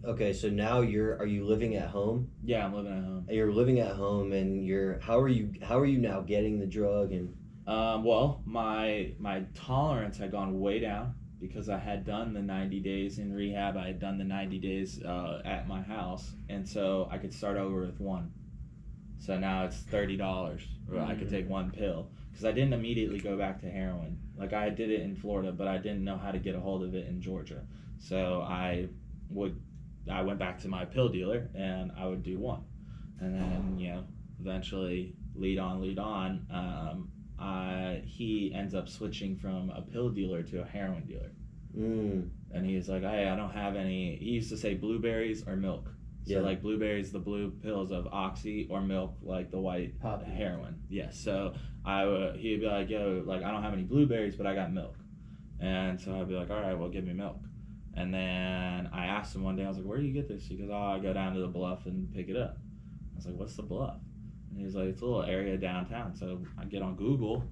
Okay, so now are you living at home? Yeah, I'm living at home. You're living at home, and how are you now getting the drug? And well, my tolerance had gone way down because I had done the 90 days in rehab. I had done the 90 days at my house, and so I could start over with one. So now it's $30, or I could take one pill, because I didn't immediately go back to heroin. Like, I did it in Florida, but I didn't know how to get a hold of it in Georgia. So I went back to my pill dealer, and I would do one. And then, eventually, lead on, he ends up switching from a pill dealer to a heroin dealer. And he's like, hey, I don't have any. He used to say blueberries or milk. So, like, blueberries, the blue pills of Oxy, or milk, like the white heroin. Yes. So he'd be like, yo, like, I don't have any blueberries, but I got milk. And so I'd be like, all right, well, give me milk. And then I asked him one day, I was like, where do you get this? He goes, I go down to the Bluff and pick it up. I was like, what's the Bluff? And he was like, it's a little area downtown. So I get on Google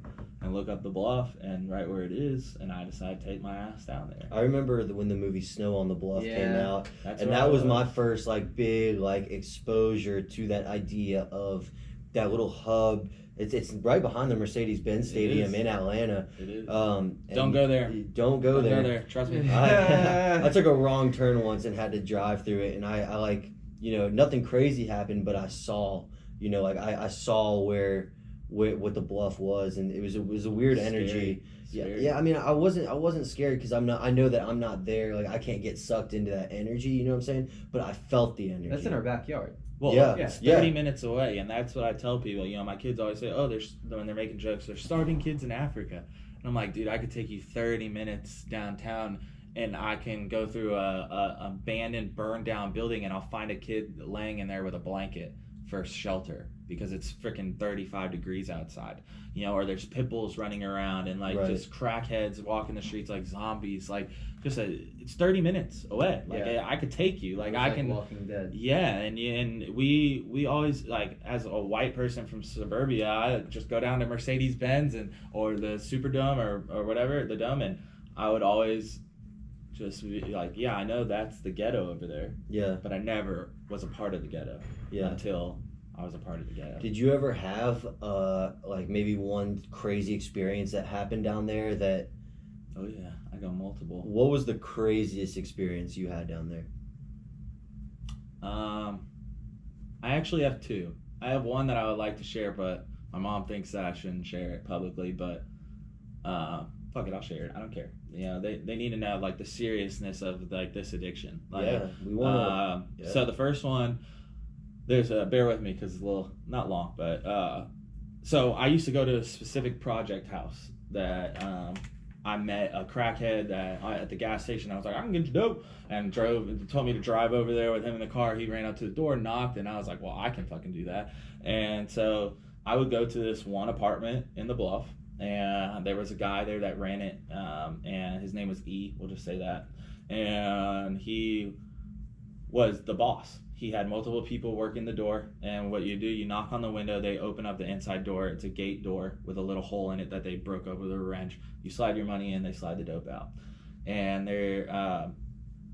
and look up the Bluff, and right where it is, and I decide to take my ass down there. I remember when the movie Snow on the Bluff came out, and that was my first big exposure to that idea of that little hub. It's right behind the Mercedes-Benz Stadium in Atlanta. It is. Don't go there. Don't go there. Trust me. I took a wrong turn once and had to drive through it, and I nothing crazy happened, but I saw, I saw what the Bluff was, and it was a weird energy. Scary. Yeah. I mean, I wasn't scared because I know that I'm not there. Like, I can't get sucked into that energy. You know what I'm saying? But I felt the energy. That's in our backyard. Well, it's 30 minutes away, and that's what I tell people. My kids always say, when they're making jokes, they're starving kids in Africa. And I'm like, dude, I could take you 30 minutes downtown, and I can go through a abandoned, burned down building, and I'll find a kid laying in there with a blanket for shelter because it's freaking 35 degrees outside. Or there's pit bulls running around, and just crackheads walking the streets like zombies. Like, it's 30 minutes away. Like, I could take you. Like, I can. Walking Dead. Yeah, and we always, like, as a white person from suburbia, I just go down to Mercedes-Benz or the Superdome or whatever, the Dome, and I would always just be like, yeah, I know that's the ghetto over there. Yeah. But I never was a part of the ghetto. Yeah. Until I was a part of the ghetto. Did you ever have maybe one crazy experience that happened down there that? Oh yeah, I got multiple. What was the craziest experience you had down there? I actually have two. I have one that I would like to share, but my mom thinks that I shouldn't share it publicly. But fuck it, I'll share it. I don't care. They need to know, like, the seriousness of, like, this addiction. Like, we want to. So the first one. There's bear with me because it's a little, not long, but so I used to go to a specific project house that I met a crackhead at the gas station. I was like, I can get you dope, and told me to drive over there with him in the car. He ran up to the door, knocked, and I was like, well, I can fucking do that. And so I would go to this one apartment in the Bluff, and there was a guy there that ran it, and his name was E, we'll just say that, and he was the boss. He had multiple people working the door, and what you do, you knock on the window, they open up the inside door. It's a gate door with a little hole in it that they broke up with a wrench. You slide your money in, they slide the dope out. And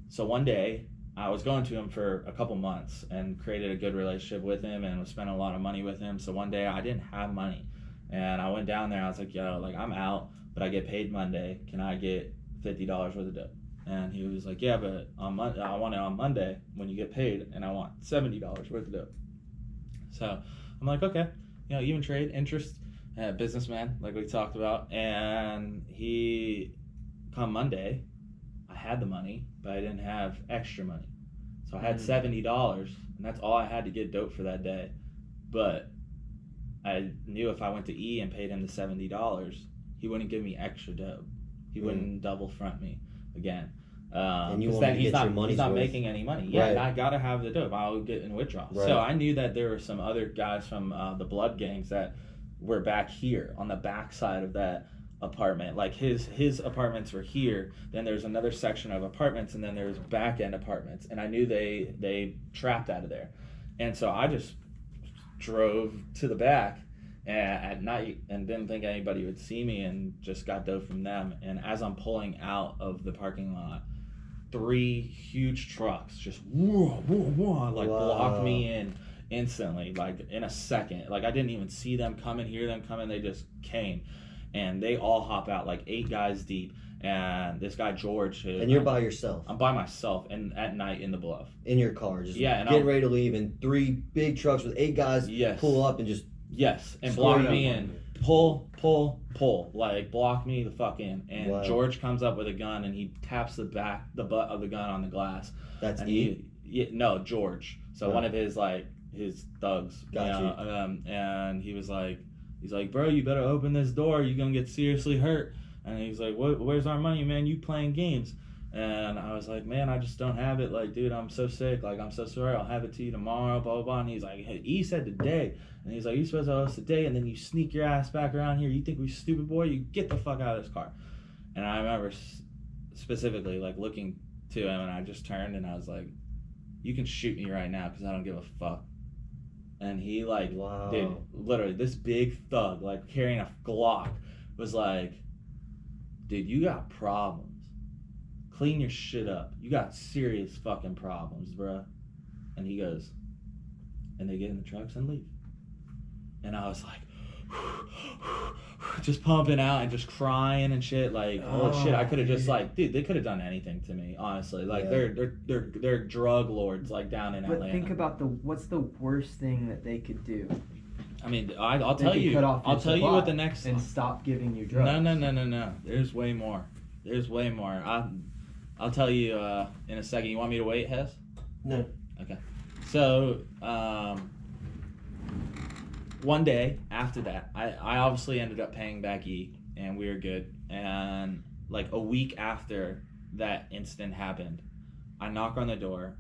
so one day, I was going to him for a couple months and created a good relationship with him and was spending a lot of money with him. So one day, I didn't have money, and I went down there. I was like, yo, like, I'm out, but I get paid Monday. Can I get $50 worth of dope? And he was like, yeah, but I want it on Monday when you get paid, and I want $70 worth of dope. So I'm like, okay, even trade, interest, businessman, like we talked about. And come Monday, I had the money, but I didn't have extra money. So I had $70, and that's all I had to get dope for that day. But I knew if I went to E and paid him the $70, he wouldn't give me extra dope. He wouldn't double front me again. And you want to get your money's he's not worth. Making any money. Yeah, right. And I gotta have the dope. I'll get in withdrawal. Right. So I knew that there were some other guys from the blood gangs that were back here on the back side of that apartment. Like his apartments were here. Then there's another section of apartments, and then there's back end apartments. And I knew they trapped out of there. And so I just drove to the back at night and didn't think anybody would see me, and just got dope from them. And as I'm pulling out of the parking lot, 3 huge trucks just blocked me in instantly, like in a second. Like I didn't even see them coming, hear them coming, they just came. And they all hop out, like 8 guys deep. And this guy George, and you're by yourself. I'm by myself, and at night in the bluff in your car, just and getting ready to leave, and 3 big trucks with 8 guys pull up and just and block me and pull, like block me the fuck in. And George comes up with a gun and he taps the butt of the gun on the glass. That's George. So one of his thugs. Gotcha. And he's like, bro, you better open this door. You're gonna get seriously hurt. And he's like, where's our money, man? You playing games. And I was like, man, I just don't have it. Like, dude, I'm so sick. Like, I'm so sorry. I'll have it to you tomorrow, blah, blah, blah. And he's like, hey, he said today. And he's like, you're supposed to owe us today, and then you sneak your ass back around here. You think we stupid, boy? You get the fuck out of this car. And I remember specifically, like, looking to him, and I just turned, and I was like, you can shoot me right now because I don't give a fuck. And he, like, dude, literally, this big thug, like, carrying a Glock, was like, dude, you got problems. Clean your shit up. You got serious fucking problems, bruh. And he goes, and they get in the trucks and leave. And I was like, just pumping out and just crying and shit. Like, holy shit, I could have just like, dude, they could have done anything to me, honestly. Like, they're drug lords, like, down in Atlanta. But think about what's the worst thing that they could do? I mean, I'll tell you. I'll tell you what the next and stop giving you drugs. No. There's way more. I'll tell you in a second. You want me to wait, Hez? No. Okay. So one day after that, I obviously ended up paying back E, and we were good. And like a week after that incident happened, I knock on the door,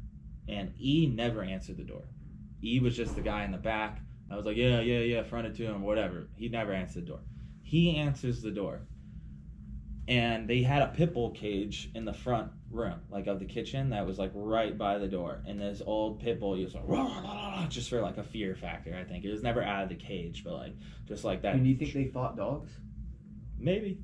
and E never answered the door. E was just the guy in the back. I was like, yeah, fronted to him, whatever. He never answered the door. He answers the door. And they had a pit bull cage in the front room, like of the kitchen, that was like right by the door. And this old pit bull, he was like, rah, rah, rah, just for like a fear factor, I think. It was never out of the cage, but like, just like that. And do you think they fought dogs? Maybe.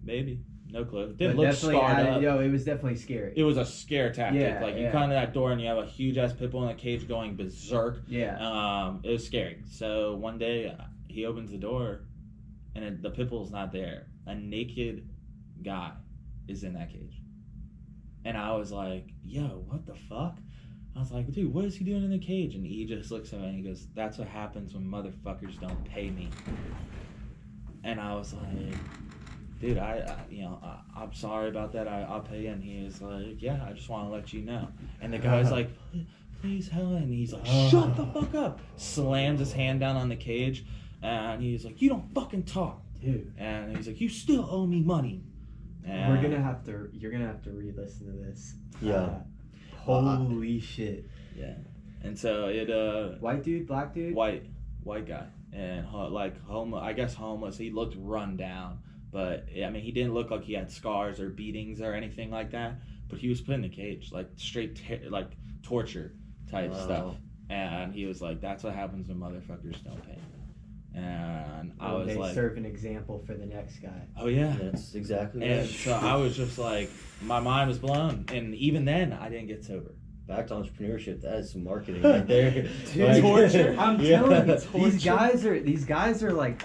No clue. Didn't look scarred up. Yo, it was definitely scary. It was a scare tactic. Yeah, like, you come to that door and you have a huge ass pit bull in a cage going berserk. Yeah. It was scary. So one day he opens the door and the pit bull's not there. A naked guy is in that cage. And I was like, yo, what the fuck? I was like, dude, what is he doing in the cage? And he just looks at me and he goes, that's what happens when motherfuckers don't pay me. And I was like, dude, I'm sorry about that. I'll pay you. And he was like, yeah, I just want to let you know. And the guy's like, please, Helen. And he's like, shut the fuck up. Slams his hand down on the cage. And he's like, you don't fucking talk. Dude. And he's like, you still owe me money. And you're gonna have to re-listen to this. Yeah. Holy shit. Yeah. And so it white dude, black dude? White guy. And like homeless. He looked run down. But I mean, he didn't look like he had scars or beatings or anything like that. But he was put in a cage, like straight like torture type stuff. And he was like, "That's what happens when motherfuckers don't pay." And I was like, serve an example for the next guy. Oh yeah, that's exactly. And so I was just like, my mind was blown. And even then, I didn't get sober. Back to entrepreneurship. That is some marketing right there. Dude, like, torture. I'm telling you, these guys are like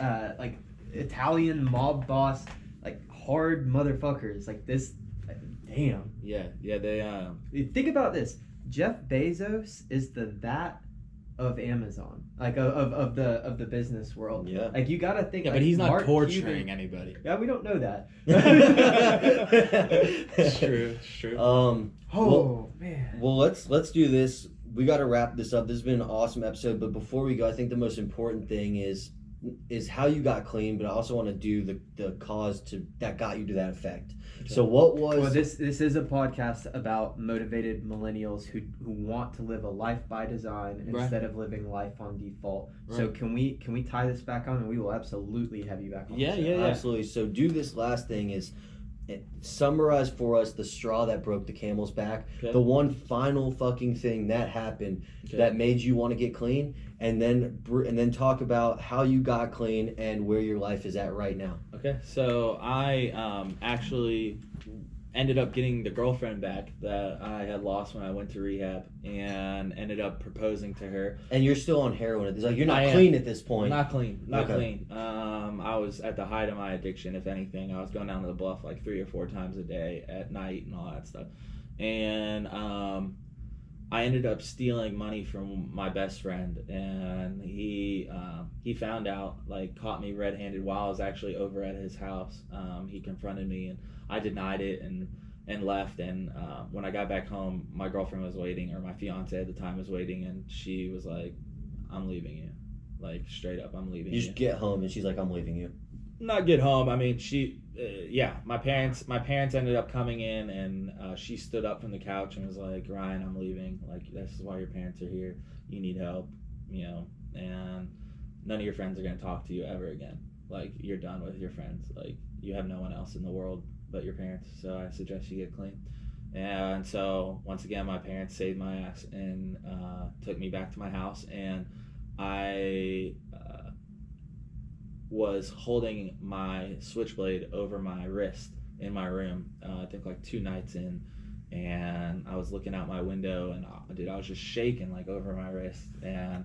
Italian mob boss, like hard motherfuckers. Like this, damn. Yeah. They think about this. Jeff Bezos is that of Amazon, like of the business world. Yeah. Like, you gotta think. Yeah, like, but he's not Mark torturing anybody. Yeah, we don't know that. It's true. Man. Well, let's do this. We got to wrap this up. This has been an awesome episode. But before we go, I think the most important thing is how you got clean. But I also want to do the cause that got you to that effect. Okay. So what was? Well, this is a podcast about motivated millennials who want to live a life by design instead of living life on default. Right. So can we tie this back on, and we will absolutely have you back on. Yeah. Absolutely. So do this last thing is, summarize for us the straw that broke the camel's back. Okay. The one final fucking thing that happened that made you want to get clean, and then talk about how you got clean and where your life is at right now. Okay, so I actually ended up getting the girlfriend back that I had lost when I went to rehab, and ended up proposing to her. And you're still on heroin. It's like you're not clean at this point. Not clean. I was at the height of my addiction. If anything, I was going down to the bluff like 3 or 4 times a day at night and all that stuff. And I ended up stealing money from my best friend, and he found out, like caught me red-handed while I was actually over at his house. He confronted me, and I denied it and left. And when I got back home, my girlfriend was waiting, or my fiance at the time was waiting, and she was like, "I'm leaving you," like straight up, "I'm leaving you." You just get home, and she's like, "I'm leaving you." Not get home. I mean, my parents ended up coming in, and she stood up from the couch and was like, "Ryan, I'm leaving. Like, this is why your parents are here. You need help, and none of your friends are going to talk to you ever again. Like, you're done with your friends. Like, you have no one else in the world but your parents. So I suggest you get clean." And so once again, my parents saved my ass and took me back to my house, and I was holding my switchblade over my wrist in my room, I think like 2 nights in, and I was looking out my window, and I was just shaking like over my wrist, and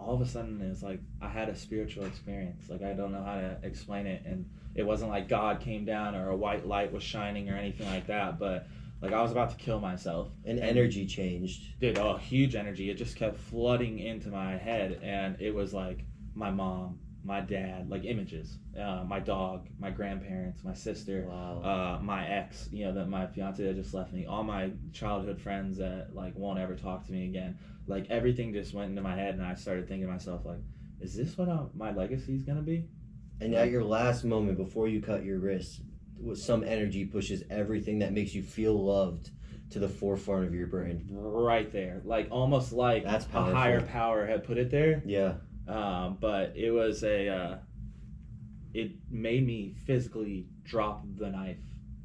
all of a sudden it's like I had a spiritual experience. Like, I don't know how to explain it, and it wasn't like God came down or a white light was shining or anything like that, but like I was about to kill myself. And energy changed. Dude, huge energy. It just kept flooding into my head, and it was like my mom, my dad, like images, my dog, my grandparents, my sister, wow. My ex, that my fiance that just left me, all my childhood friends that like won't ever talk to me again. Like, everything just went into my head, and I started thinking to myself, like, is this what my legacy is gonna be? And at your last moment before you cut your wrist, some energy pushes everything that makes you feel loved to the forefront of your brain. Right there, like almost like That's a powerful. higher power had put it there. Yeah. But it was it made me physically drop the knife,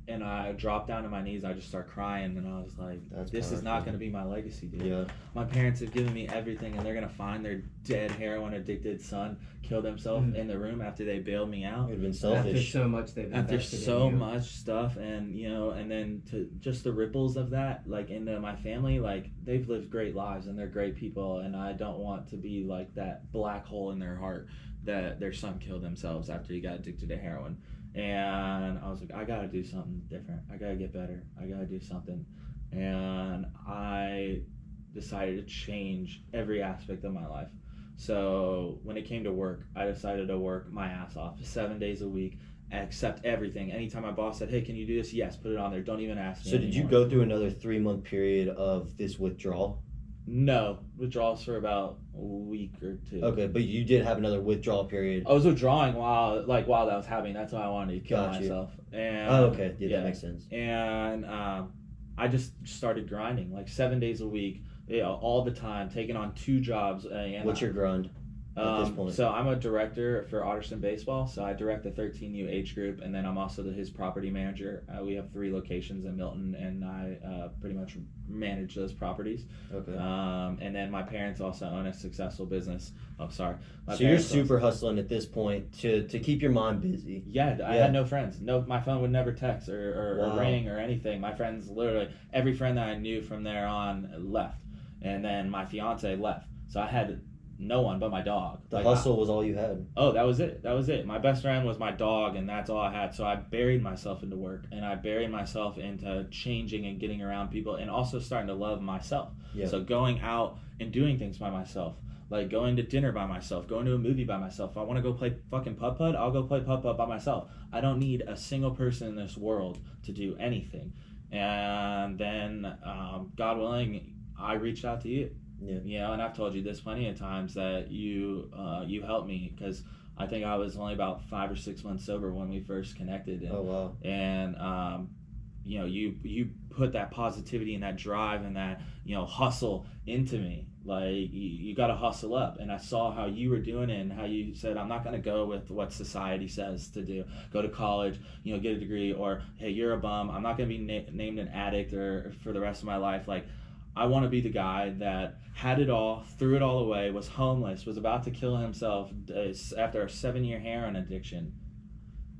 and I dropped down to my knees. I just start crying, and I was like, this is not going to be my legacy, dude. Yeah. My parents have given me everything, and they're going to find their dead heroin addicted son kill themselves in the room after they bailed me out. It would have been selfish. After so much they've invested After so in you. much stuff, and and then to just the ripples of that, like into my family, like they've lived great lives and they're great people, and I don't want to be like that black hole in their heart that their son killed themselves after he got addicted to heroin. And I was like, I gotta do something different. I gotta get better. I gotta do something. And I decided to change every aspect of my life. So when it came to work, I decided to work my ass off 7 days a week, accept everything. Anytime my boss said, "Hey, can you do this?" Yes, put it on there. Don't even ask me. So did you go through another 3-month period of this withdrawal? No, withdrawals for about a week or 2. Okay, but you did have another withdrawal period. I was withdrawing while that was happening. That's why I wanted to kill myself. And okay, that makes sense. And I just started grinding like 7 days a week, all the time, taking on 2 jobs. And What's your grind at this point? So I'm a director for Otterson Baseball. So I direct the 13U age group, and then I'm also his property manager. We have 3 locations in Milton, and I pretty much manage those properties. Okay. And then my parents also own a successful business. Oh, sorry. So you're super hustling at this point to keep your mind busy. Yeah, I had no friends. No, my phone would never text or ring or anything. My friends, literally, every friend that I knew from there on left. And then my fiance left. So I had no one but my dog. The hustle was all you had. Oh, that was it. My best friend was my dog, and that's all I had. So I buried myself into work, and I buried myself into changing and getting around people, and also starting to love myself. Yeah. So going out and doing things by myself, like going to dinner by myself, going to a movie by myself. If I want to go play fucking putt-putt, I'll go play putt-putt by myself. I don't need a single person in this world to do anything. And then, God willing, I reached out to you. Yeah. And I've told you this plenty of times that you helped me, because I think I was only about 5 or 6 months sober when we first connected. And, oh wow. And you know, you put that positivity and that drive and that, you know, hustle into me. Like, you got to hustle up. And I saw how you were doing it and how you said, I'm not going to go with what society says to do. Go to college, you know, get a degree, or, hey, you're a bum. I'm not going to be named an addict or for the rest of my life. Like, I want to be the guy that had it all, threw it all away, was homeless, was about to kill himself after a 7-year heroin addiction,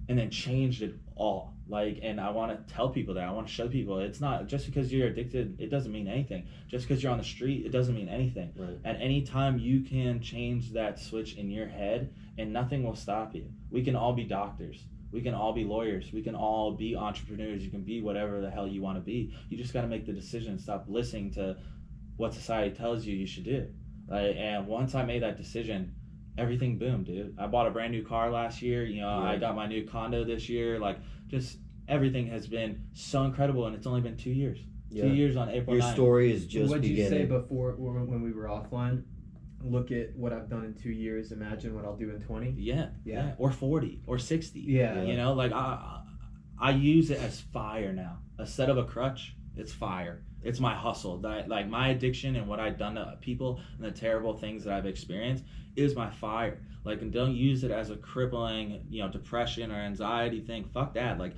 and then changed it all. Like, and I want to tell people that. I want to show people it's not just because you're addicted, it doesn't mean anything. Just because you're on the street, it doesn't mean anything. Right. At any time, you can change that switch in your head, and nothing will stop you. We can all be doctors. We can all be lawyers. We can all be entrepreneurs. You can be whatever the hell you want to be. You just got to make the decision. Stop listening to what society tells you should do. And once I made that decision, everything boomed, dude. I bought a brand new car last year. You know, I got my new condo this year. Like, just everything has been so incredible, and it's only been 2 years. Yeah. 2 years on April 9th. Your story is just What'd beginning. you say before when we were offline? Look at what I've done in 2 years. Imagine what I'll do in 20. Yeah. Or 40 or 60. Yeah. You know, like I use it as fire now. Instead of a crutch, it's fire. It's my hustle. Like, my addiction and what I've done to people and the terrible things that I've experienced is my fire. Like, and don't use it as a crippling, you know, depression or anxiety thing. Fuck that. Like,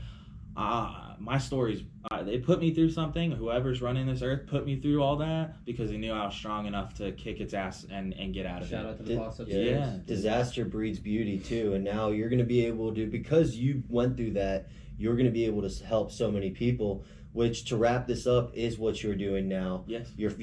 my stories, they put me through something. Whoever's running this earth put me through all that because they knew I was strong enough to kick its ass and get out of it. Shout out to the boss upstairs. Yeah. Disaster breeds beauty too, and now you're going to be able to, because you went through that, you're going to be able to help so many people. Which, to wrap this up, is what you're doing now. Yes. You've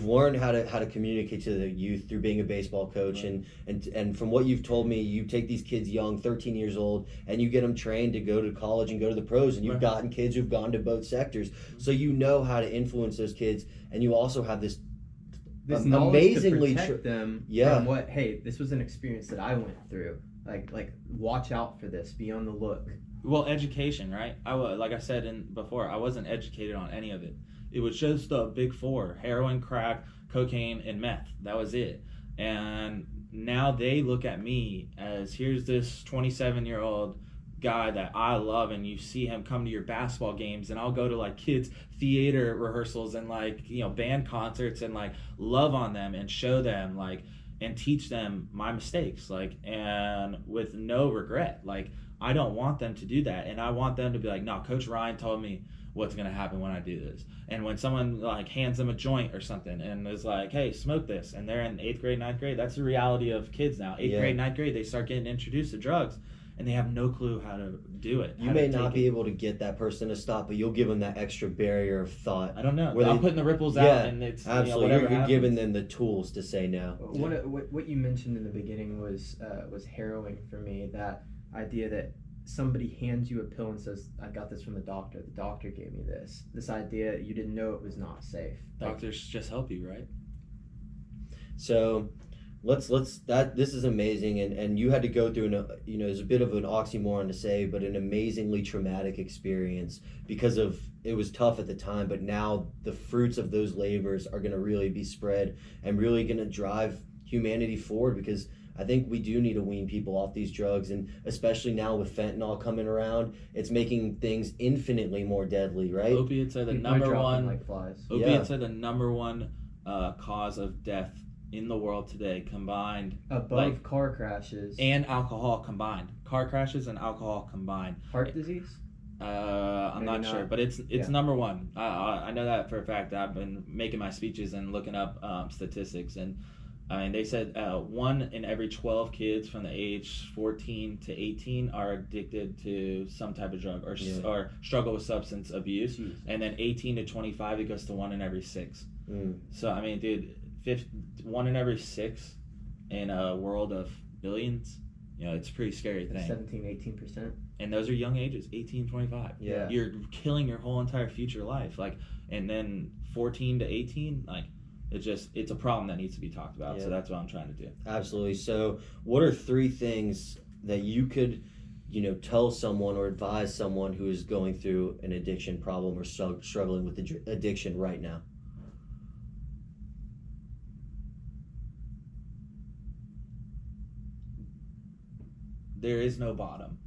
learned how to communicate to the youth through being a baseball coach, right. and from what you've told me, you take these kids young, 13 years old, and you get them trained to go to college and go to the pros, and you've right. gotten kids who've gone to both sectors, so you know how to influence those kids, and you also have this amazingly to protect them from what, hey, this was an experience that I went through. Like watch out for this. Be on the look. Well, education, right? Like I said before, I wasn't educated on any of it. It was just the big four: heroin, crack, cocaine, and meth. That was it. And now they look at me as, here's this 27-year-old guy that I love, and you see him come to your basketball games, and I'll go to like kids' theater rehearsals and like, you know, band concerts, and like love on them and show them like and teach them my mistakes, like, and with no regret. Like, I don't want them to do that, and I want them to be like, no, Coach Ryan told me what's going to happen when I do this. And when someone like hands them a joint or something and is like, hey, smoke this, and they're in 8th grade, 9th grade, that's the reality of kids now. 8th grade, 9th grade, they start getting introduced to drugs, and they have no clue how to do it. You may not be able to get that person to stop, but you'll give them that extra barrier of thought. I don't know. I'm putting the ripples out, and it's absolutely. You know, you're giving them the tools to say no. What you mentioned in the beginning was harrowing for me. That idea that somebody hands you a pill and says, "I got this from the doctor. The doctor gave me this." This idea you didn't know it was not safe. Doctors just help you, right? So let's this is amazing, and you had to go through there's a bit of an oxymoron to say, but an amazingly traumatic experience because of it was tough at the time, but now the fruits of those labors are going to really be spread and really going to drive humanity forward, because I think we do need to wean people off these drugs, and especially now with fentanyl coming around, it's making things infinitely more deadly, right? Opiates are the number one. Like flies. Opiates are the number one cause of death in the world today, combined above car crashes and alcohol combined. Car crashes and alcohol combined. Heart disease? I'm not sure, but it's number one. I know that for a fact. I've been making my speeches and looking up statistics, and I mean, they said 1 in every 12 kids from the age 14 to 18 are addicted to some type of drug or struggle with substance abuse. Jeez. And then 18 to 25, it goes to 1 in every 6. So, I mean, dude, 1 in every 6 in a world of billions, you know, it's a pretty scary thing. 17-18%. And those are young ages, 18, 25. Yeah. You're killing your whole entire future life. Like, and then 14 to 18, like, it's a problem that needs to be talked about. So that's what I'm trying to do. Absolutely. So what are 3 things that you could, tell someone or advise someone who is going through an addiction problem or struggling with addiction right now? There is no bottom.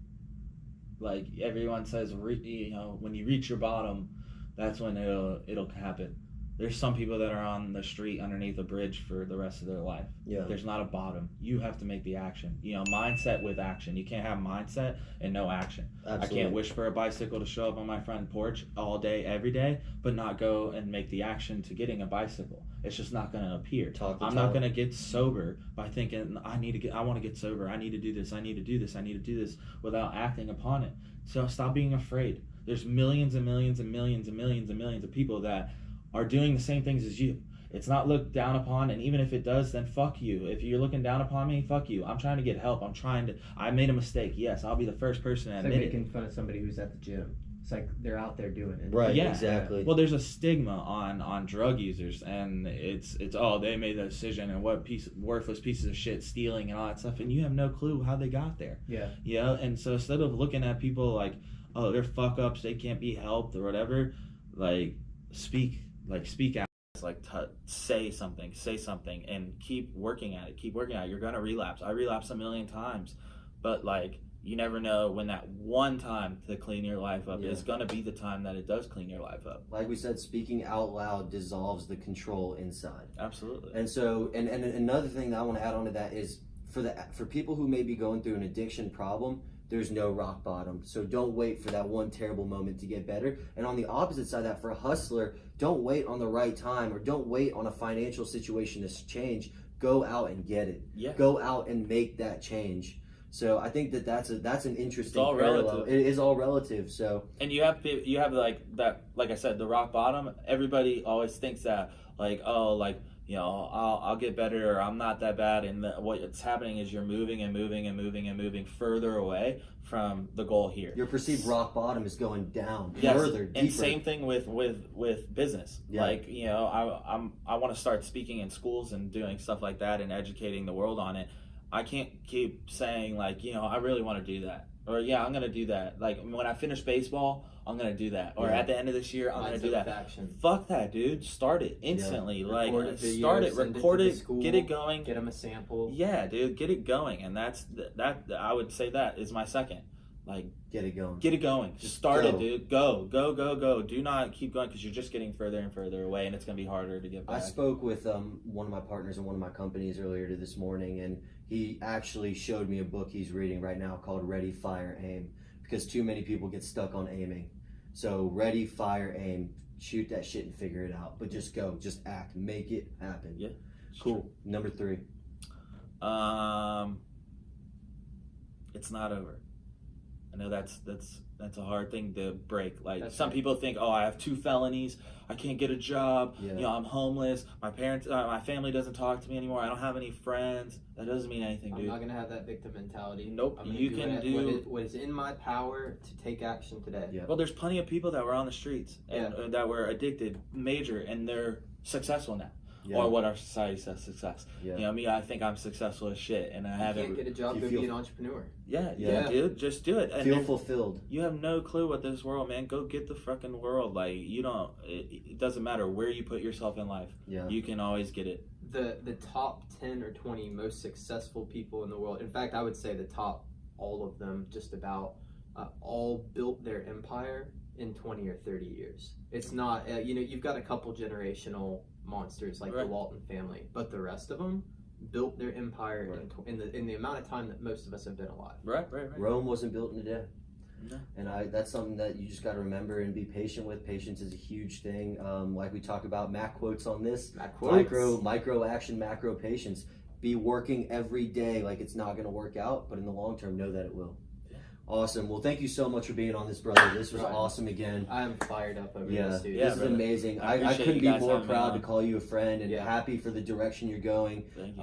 Like everyone says, you know, when you reach your bottom, that's when it'll happen. There's some people that are on the street underneath a bridge for the rest of their life. Yeah. There's not a bottom. You have to make the action. You know, mindset with action. You can't have mindset and no action. Absolutely. I can't wish for a bicycle to show up on my front porch all day, every day, but not go and make the action to getting a bicycle. It's just not going to appear. I'm not going to get sober by thinking I want to get sober. I need to do this. I need to do this. I need to do this without acting upon it. So stop being afraid. There's millions and millions and millions and millions and millions of people that are doing the same things as you. It's not looked down upon, and even if it does, then fuck you. If you're looking down upon me, fuck you. I'm trying to get help. I made a mistake. Yes, I'll be the first person to admit it. It's like making fun of somebody who's at the gym. It's like they're out there doing it. Right, yeah. exactly. Well, there's a stigma on drug users, and it's they made the decision, and worthless pieces of shit stealing and all that stuff, and you have no clue how they got there. Yeah. You know, and so instead of looking at people like, oh, they're fuck ups, they can't be helped or whatever, speak out. Say something and keep working at it. You're gonna relapse. I relapsed a million times, but you never know when that one time to clean your life up is gonna be the time that it does clean your life up. Like we said, speaking out loud dissolves the control inside. Absolutely. And so, and another thing that I want to add on to that is for people who may be going through an addiction problem, there's no rock bottom. So don't wait for that one terrible moment to get better. And on the opposite side of that, for a hustler, don't wait on the right time, or don't wait on a financial situation to change. Go out and get it. Yeah. Go out and make that change. So I think that's an interesting all parallel. relative. It is all relative. So, and you have that, like I said, the rock bottom. Everybody always thinks that I'll get better, or I'm not that bad. And what's happening is you're moving and moving and moving and moving further away from the goal here. Your perceived rock bottom is going down further, deeper. And same thing with business. Yeah. I want to start speaking in schools and doing stuff like that and educating the world on it. I can't keep saying I really want to do that, or I'm going to do that. Like when I finish baseball, I'm going to do that, or at the end of this year, I'm going to do that. Action. Fuck that, dude. Start it instantly. Record it, Start it, record it, school, get it going. Get them a sample. Yeah, dude, get it going. And that I would say that is my second. Get it going. Get it going. Just start go. it, dude. Go. Do not keep going, because you're just getting further and further away, and it's going to be harder to get back. I spoke with one of my partners in one of my companies earlier this morning, and he actually showed me a book he's reading right now called Ready, Fire, Aim, because too many people get stuck on aiming. So ready, fire, aim, shoot that shit and figure it out. But just go, just act, make it happen. Yeah. Cool. Number 3. It's not over. I know that's a hard thing to break. Some right. people think, I have 2 felonies, I can't get a job, Yeah. I'm homeless, my family doesn't talk to me anymore, I don't have any friends. That doesn't mean anything, dude. I'm not gonna have that victim mentality. Nope. You can do what is in my power to take action today. Yeah. Well, there's plenty of people that were on the streets and that were addicted, major, and they're successful now. Yeah. Or what our society says success. Yeah. Me, I think I'm successful as shit, and I haven't. You can't get a job, go be an entrepreneur. Yeah, dude, just do it. And feel fulfilled. You have no clue what this world, man. Go get the fucking world. It doesn't matter where you put yourself in life. Yeah. You can always get it. The top 10 or 20 most successful people in the world. In fact, I would say the top, all of them, just about, all built their empire in 20 or 30 years. It's not, you've got a couple generational monsters like the Walton family, but the rest of them built their empire in the amount of time that most of us have been alive. Right. Rome wasn't built in a day. No. And that's something that you just got to remember and be patient with. Patience is a huge thing. Like we talk about Mac quotes on this. Micro action, macro patience. Be working every day like it's not going to work out, but in the long term, know that it will. Awesome. Well, thank you so much for being on this, brother. This was awesome again. I am fired up over this, dude. This is amazing. I couldn't be more proud to call you a friend and happy for the direction you're going. Thank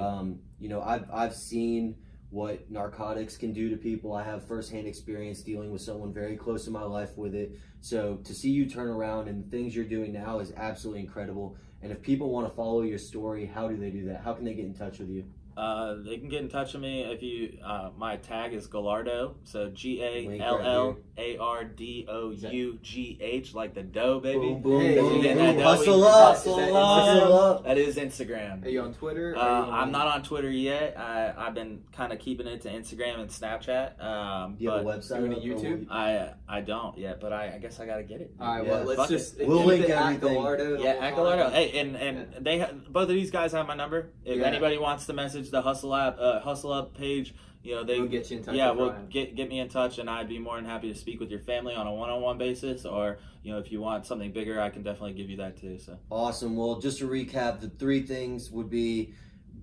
you. I've seen what narcotics can do to people. I have firsthand experience dealing with someone very close to my life with it. So to see you turn around and the things you're doing now is absolutely incredible. And if people want to follow your story, how do they do that? How can they get in touch with you? They can get in touch with me if you. My tag is Gallardo, so GALLARDOUGH, like the dough, baby. Boom, boom, Hey, boom, hey, boom. hey, Hustle up, hustle hustle up. That is Instagram. Are you on Twitter? I'm not on Twitter yet. I've been kind of keeping it to Instagram and Snapchat. Do you have a website? Doing a YouTube? I don't yet, but I guess I gotta get it. All right, Yeah, well, let's just We'll link at everything. Gallardo. Yeah, at Gallardo. Hey, and they both of these guys have my number. If anybody wants to message the Hustle Up page, they will get you in touch. Yeah, with we'll Ryan. get me in touch, and I'd be more than happy to speak with your family on a one-on-one basis, or if you want something bigger, I can definitely give you that too. So Awesome. Well, just to recap, the 3 things would be: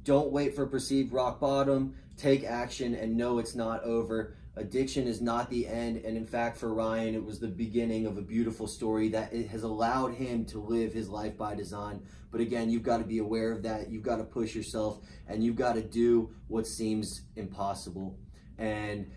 don't wait for perceived rock bottom, take action, and know it's not over. Addiction is not the end, and in fact, for Ryan, it was the beginning of a beautiful story that it has allowed him to live his life by design. But again, you've got to be aware of that. You've got to push yourself, and you've got to do what seems impossible. And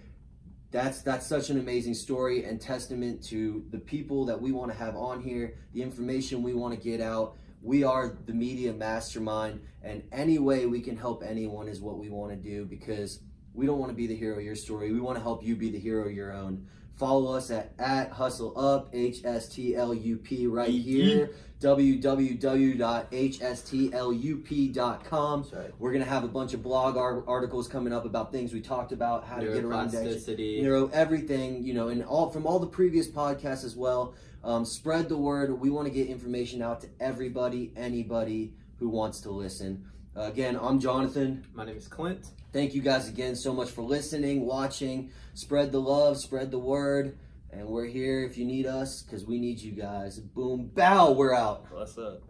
that's such an amazing story and testament to the people that we want to have on here, the information we want to get out. We are the media mastermind, and any way we can help anyone is what we want to do, because we don't want to be the hero of your story. We want to help you be the hero of your own. Follow us at Hustle Up, HSTLUP right here, www.hstlup.com. Right. Right. We're going to have a bunch of blog articles coming up about things we talked about, how to get around addiction, everything, and from all the previous podcasts as well. Spread the word. We want to get information out to everybody, anybody who wants to listen. Again, I'm Jonathan. My name is Clint. Thank you guys again so much for listening, watching. Spread the love, spread the word. And we're here if you need us, because we need you guys. Boom, bow, we're out. what's up?